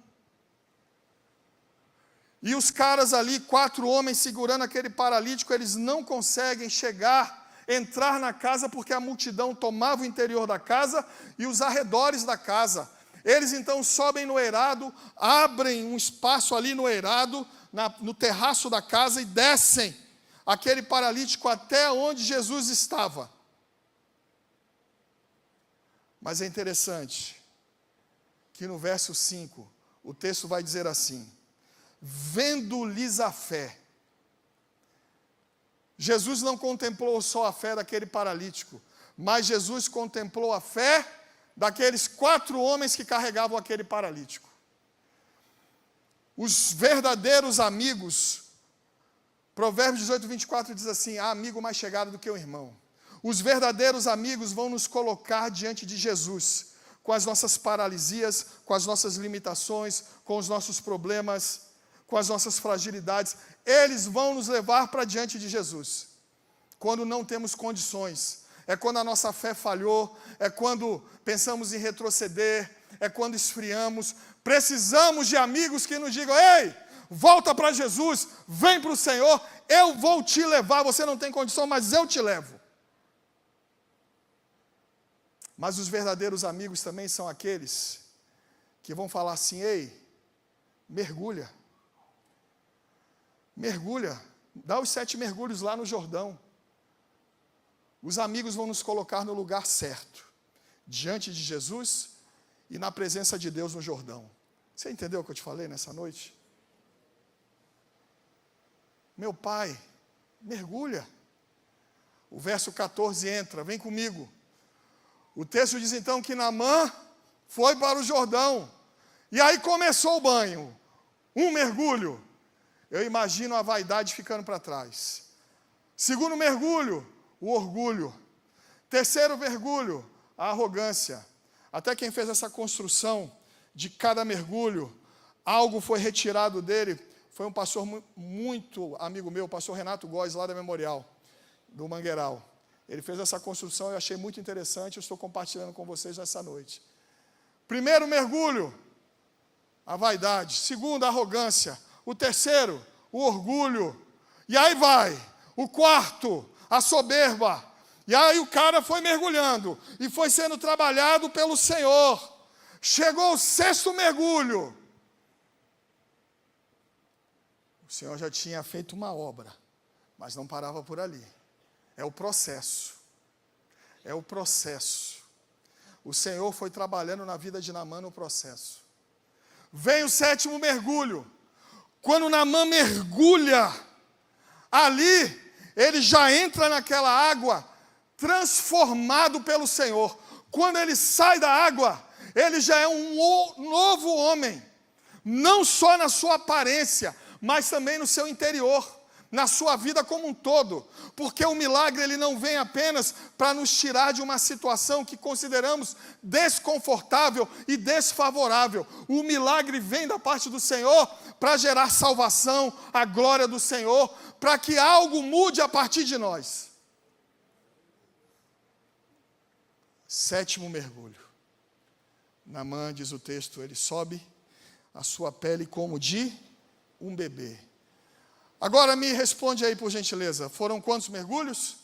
E os caras ali, 4 homens segurando aquele paralítico, eles não conseguem chegar, entrar na casa, porque a multidão tomava o interior da casa e os arredores da casa. Eles então sobem no eirado, abrem um espaço ali no eirado, no terraço da casa, e descem aquele paralítico até onde Jesus estava. Mas é interessante que no verso 5, o texto vai dizer assim: vendo-lhes a fé. Jesus não contemplou só a fé daquele paralítico, mas Jesus contemplou a fé daqueles 4 homens que carregavam aquele paralítico. Os verdadeiros amigos, Provérbios 18, 24 diz assim: há amigo mais chegado do que o irmão. Os verdadeiros amigos vão nos colocar diante de Jesus, com as nossas paralisias, com as nossas limitações, com os nossos problemas, com as nossas fragilidades. Eles vão nos levar para diante de Jesus, quando não temos condições. É quando a nossa fé falhou, é quando pensamos em retroceder, é quando esfriamos. Precisamos de amigos que nos digam: ei, volta para Jesus, vem para o Senhor, eu vou te levar, você não tem condição, mas eu te levo. Mas os verdadeiros amigos também são aqueles que vão falar assim: ei, mergulha, mergulha, dá os 7 mergulhos lá no Jordão. Os amigos vão nos colocar no lugar certo, diante de Jesus e na presença de Deus no Jordão. Você entendeu o que eu te falei nessa noite? Meu pai, mergulha. O verso 14 entra, vem comigo. O texto diz então que Naamã foi para o Jordão, e aí começou o banho, um mergulho. Eu imagino a vaidade ficando para trás. Segundo mergulho, o orgulho. Terceiro mergulho, a arrogância. Até quem fez essa construção de cada mergulho, algo foi retirado dele, foi um pastor muito amigo meu, o pastor Renato Góes, lá da Memorial. do mangueiral. Ele fez essa construção, eu achei muito interessante, eu estou compartilhando com vocês nessa noite. Primeiro mergulho, a vaidade. Segundo, a arrogância. O terceiro, o orgulho. E aí vai. O quarto, a soberba. E aí o cara foi mergulhando e foi sendo trabalhado pelo Senhor. Chegou o sexto mergulho. O Senhor já tinha feito uma obra, mas não parava por ali. É o processo. É o processo. O Senhor foi trabalhando na vida de Naamã no processo. Vem o sétimo mergulho. Quando Naamã mergulha, ali ele já entra naquela água transformado pelo Senhor. Quando ele sai da água, ele já é um novo homem. Não só na sua aparência, mas também no seu interior, na sua vida como um todo, porque o milagre ele não vem apenas para nos tirar de uma situação que consideramos desconfortável e desfavorável. O milagre vem da parte do Senhor para gerar salvação, a glória do Senhor, para que algo mude a partir de nós. Sétimo mergulho. Naamã, diz o texto, ele sobe a sua pele como de um bebê. Agora me responde aí, por gentileza. Foram quantos mergulhos?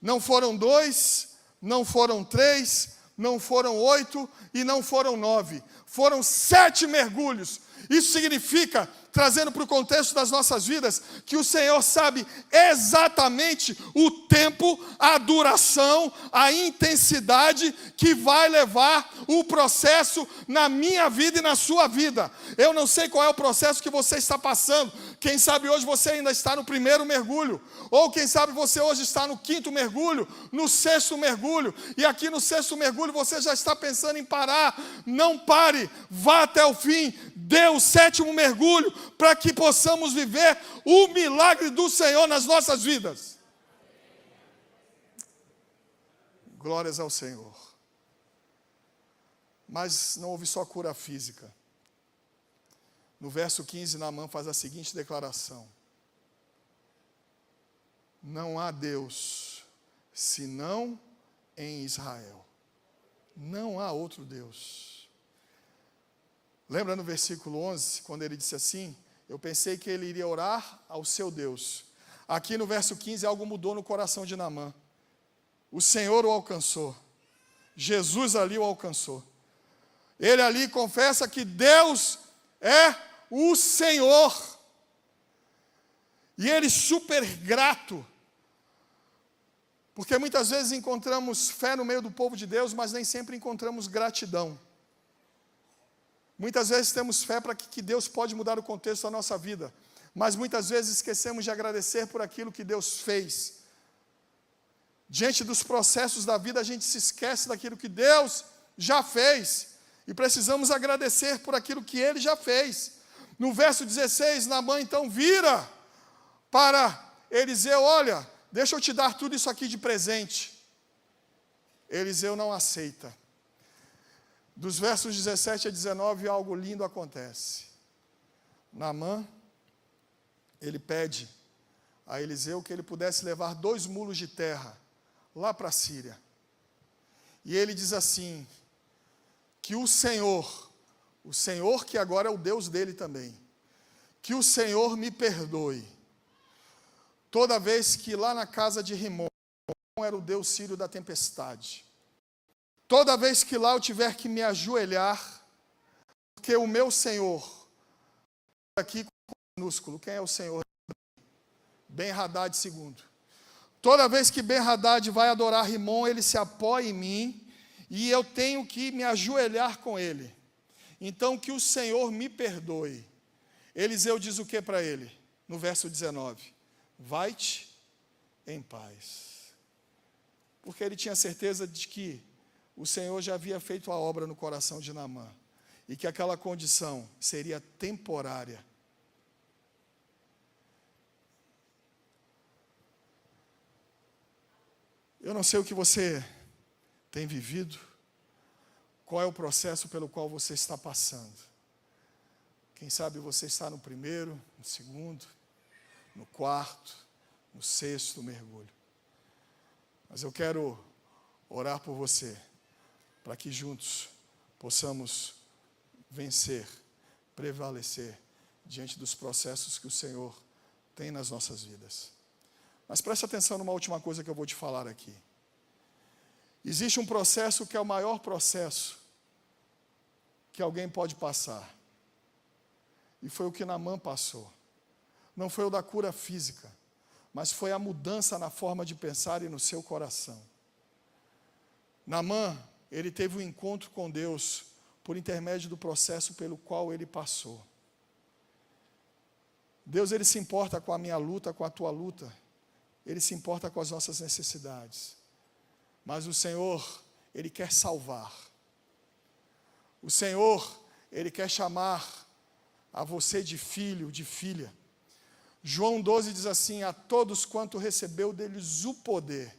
Não foram 2, não foram 3, não foram 8 e não foram 9. Foram 7 mergulhos. Isso significa, trazendo para o contexto das nossas vidas, que o Senhor sabe exatamente o tempo, a duração, a intensidade que vai levar o processo na minha vida e na sua vida. Eu não sei qual é o processo que você está passando. Quem sabe hoje você ainda está no primeiro mergulho, ou quem sabe você hoje está no 5º mergulho, no 6º mergulho, e aqui no 6º mergulho você já está pensando em parar. Não pare, vá até o fim, dê o 7º mergulho, para que possamos viver o milagre do Senhor nas nossas vidas. Glórias ao Senhor. Mas não houve só cura física. No verso 15, Naamã faz a seguinte declaração: não há Deus senão em Israel. Não há outro Deus. Lembra no versículo 11, quando ele disse assim? Eu pensei que ele iria orar ao seu Deus. Aqui no verso 15, algo mudou no coração de Naamã. O Senhor o alcançou. Jesus ali o alcançou. Ele ali confessa que Deus é o Senhor. E ele super grato. Porque muitas vezes encontramos fé no meio do povo de Deus, mas nem sempre encontramos gratidão. Muitas vezes temos fé para que Deus pode mudar o contexto da nossa vida, mas muitas vezes esquecemos de agradecer por aquilo que Deus fez. Diante dos processos da vida, a gente se esquece daquilo que Deus já fez, e precisamos agradecer por aquilo que Ele já fez. No verso 16, Naamã então vira para Eliseu: olha, deixa eu te dar tudo isso aqui de presente. Eliseu não aceita. Dos versos 17 a 19, algo lindo acontece. Naamã, ele pede a Eliseu que ele pudesse levar 2 mulos de terra lá para a Síria. E ele diz assim, que o Senhor que agora é o Deus dele também, que o Senhor me perdoe, toda vez que lá na casa de Rimon era o Deus sírio da tempestade, toda vez que lá eu tiver que me ajoelhar, porque o meu Senhor, aqui com minúsculo, quem é o Senhor? Ben-Hadad II. Toda vez que Ben-Hadad vai adorar Rimon, ele se apoia em mim, e eu tenho que me ajoelhar com ele. Então que o Senhor me perdoe. Eliseu diz o que para ele? No verso 19, vai-te em paz. Porque ele tinha certeza de que o Senhor já havia feito a obra no coração de Naamã, e que aquela condição seria temporária. Eu não sei o que você tem vivido, qual é o processo pelo qual você está passando. Quem sabe você está no 1º, no 2º, no 4º, no 6º mergulho. Mas eu quero orar por você, para que juntos possamos vencer, prevalecer diante dos processos que o Senhor tem nas nossas vidas. Mas preste atenção numa última coisa que eu vou te falar aqui. Existe um processo que é o maior processo que alguém pode passar. E foi o que Naamã passou. Não foi o da cura física, mas foi a mudança na forma de pensar e no seu coração. Naamã, ele teve um encontro com Deus por intermédio do processo pelo qual ele passou. Deus, ele se importa com a minha luta, com a tua luta. Ele se importa com as nossas necessidades. Mas o Senhor, ele quer salvar. O Senhor, ele quer chamar a você de filho, de filha. João 12 diz assim: a todos quanto recebeu deles o poder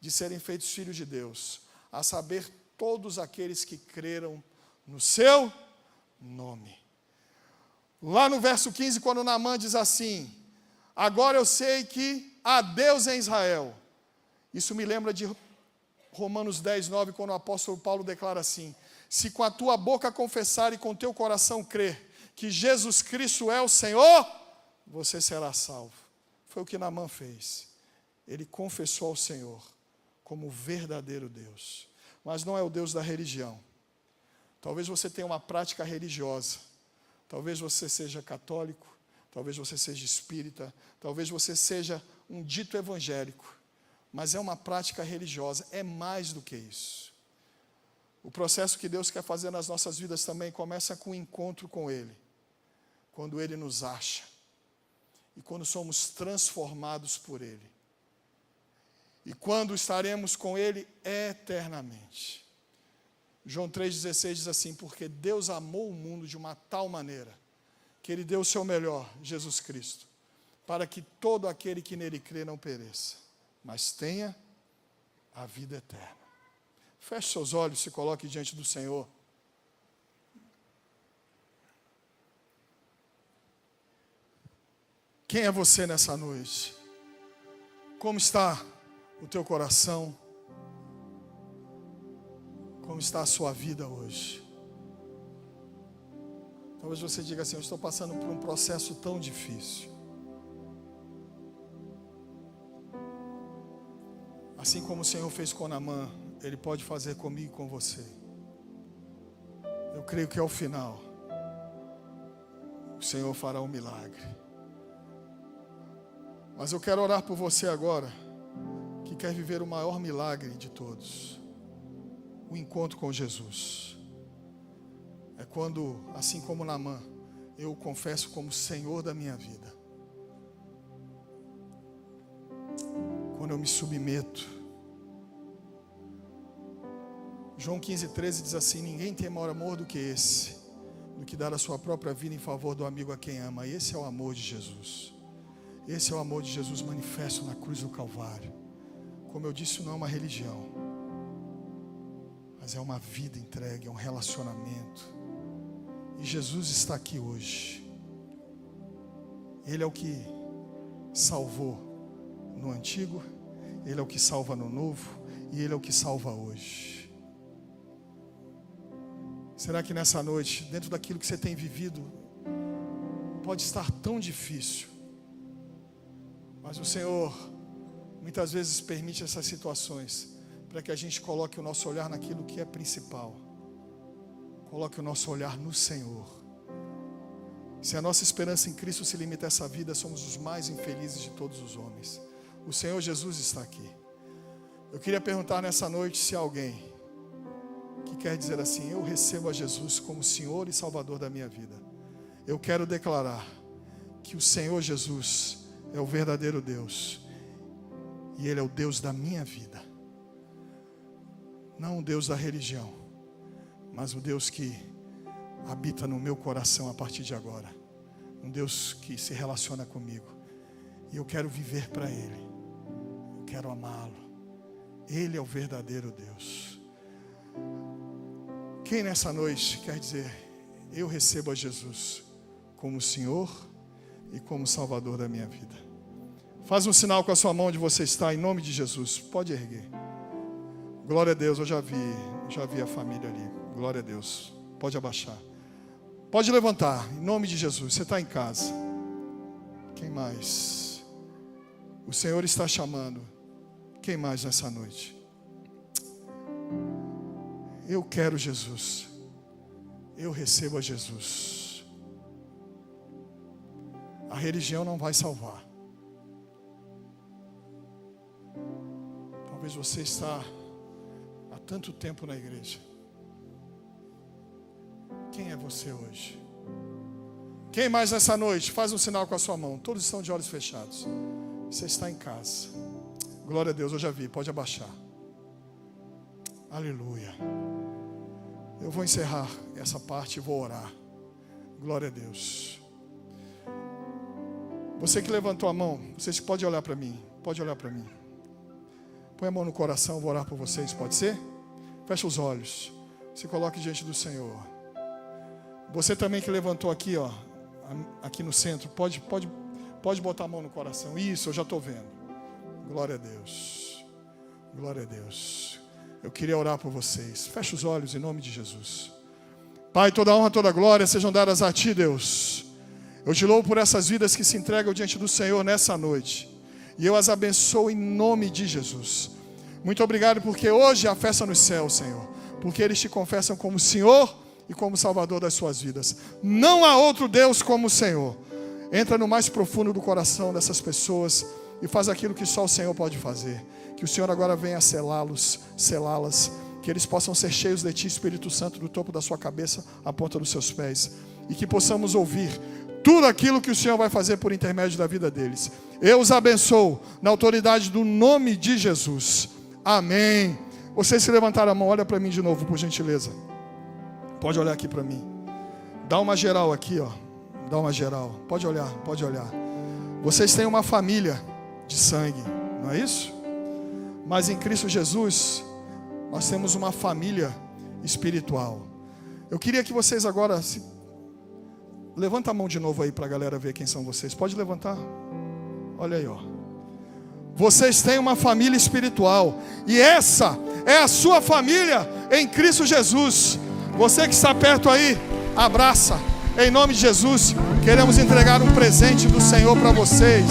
de serem feitos filhos de Deus, a saber, todos aqueles que creram no seu nome. Lá no verso 15, quando Naamã diz assim: agora eu sei que há Deus em Israel. Isso me lembra de Romanos 10, 9, quando o apóstolo Paulo declara assim: se com a tua boca confessar e com teu coração crer que Jesus Cristo é o Senhor, você será salvo. Foi o que Naamã fez. Ele confessou ao Senhor como o verdadeiro Deus. Mas não é o Deus da religião. Talvez você tenha uma prática religiosa. Talvez você seja católico. Talvez você seja espírita. Talvez você seja um dito evangélico. Mas é uma prática religiosa. É mais do que isso. O processo que Deus quer fazer nas nossas vidas também começa com o encontro com Ele. Quando Ele nos acha. E quando somos transformados por Ele. E quando estaremos com Ele eternamente. João 3,16 diz assim: porque Deus amou o mundo de uma tal maneira, que Ele deu o seu melhor, Jesus Cristo, para que todo aquele que nele crê não pereça, mas tenha a vida eterna. Feche seus olhos, se coloque diante do Senhor. Quem é você nessa noite? Como está o teu coração? Como está a sua vida hoje? Talvez você diga assim: eu estou passando por um processo tão difícil. Assim como o Senhor fez com Naamã, Ele pode fazer comigo e com você. Eu creio que ao final, o Senhor fará um milagre. Mas eu quero orar por você agora, que quer viver o maior milagre de todos. O encontro com Jesus. É quando, assim como Naamã, eu o confesso como Senhor da minha vida. Quando eu me submeto. João 15,13 diz assim: ninguém tem maior amor do que esse, do que dar a sua própria vida em favor do amigo a quem ama. E esse é o amor de Jesus. Esse é o amor de Jesus manifesto na cruz do Calvário. Como eu disse, não é uma religião, mas é uma vida entregue, é um relacionamento. E Jesus está aqui hoje. Ele é o que salvou no antigo, Ele é o que salva no novo, e Ele é o que salva hoje. Será que nessa noite, dentro daquilo que você tem vivido, pode estar tão difícil, mas o Senhor muitas vezes permite essas situações para que a gente coloque o nosso olhar naquilo que é principal. Coloque o nosso olhar no Senhor. Se a nossa esperança em Cristo se limita a essa vida, somos os mais infelizes de todos os homens. O Senhor Jesus está aqui. Eu queria perguntar nessa noite se há alguém que quer dizer assim: eu recebo a Jesus como Senhor e Salvador da minha vida. Eu quero declarar que o Senhor Jesus é o verdadeiro Deus. E Ele é o Deus da minha vida. Não o Deus da religião, mas o Deus que habita no meu coração a partir de agora. Um Deus que se relaciona comigo. E eu quero viver para Ele. Eu quero amá-lo. Ele é o verdadeiro Deus. Quem nessa noite quer dizer: eu recebo a Jesus como Senhor e como Salvador da minha vida? Faz um sinal com a sua mão onde você está, em nome de Jesus. Pode erguer. Glória a Deus, eu já vi a família ali. Glória a Deus. Pode abaixar. Pode levantar, em nome de Jesus. Você está em casa. Quem mais? O Senhor está chamando. Quem mais nessa noite? Eu quero Jesus. Eu recebo a Jesus. A religião não vai salvar. Talvez você está há tanto tempo na igreja. Quem é você hoje? Quem mais nessa noite? Faz um sinal com a sua mão. Todos estão de olhos fechados. Você está em casa. Glória a Deus, eu já vi. Pode abaixar. Aleluia. Eu vou encerrar essa parte e vou orar. Glória a Deus. Você que levantou a mão, vocês podem olhar para mim. Pode olhar para mim. Põe a mão no coração, eu vou orar por vocês, pode ser? Fecha os olhos. Se coloque diante do Senhor. Você também que levantou aqui, ó, aqui no centro, pode botar a mão no coração. Isso, eu já estou vendo. Glória a Deus. Glória a Deus. Eu queria orar por vocês. Fecha os olhos em nome de Jesus. Pai, toda honra, toda glória sejam dadas a Ti, Deus. Eu te louvo por essas vidas que se entregam diante do Senhor nessa noite. E eu as abençoo em nome de Jesus. Muito obrigado porque hoje é a festa nos céus, Senhor. Porque eles te confessam como Senhor e como Salvador das suas vidas. Não há outro Deus como o Senhor. Entra no mais profundo do coração dessas pessoas e faz aquilo que só o Senhor pode fazer. Que o Senhor agora venha selá-las, que eles possam ser cheios de Ti, Espírito Santo, do topo da sua cabeça à ponta dos seus pés. E que possamos ouvir tudo aquilo que o Senhor vai fazer por intermédio da vida deles. Eu os abençoo na autoridade do nome de Jesus. Amém. Vocês se levantaram a mão, olha para mim de novo, por gentileza. Pode olhar aqui para mim. Dá uma geral aqui, ó. Dá uma geral. Pode olhar, pode olhar. Vocês têm uma família de sangue, não é isso? Mas em Cristo Jesus, nós temos uma família espiritual. Eu queria que vocês agora levanta a mão de novo aí para a galera ver quem são vocês. Pode levantar? Olha aí, ó. Vocês têm uma família espiritual. E essa é a sua família em Cristo Jesus. Você que está perto aí, abraça. Em nome de Jesus, queremos entregar um presente do Senhor para vocês.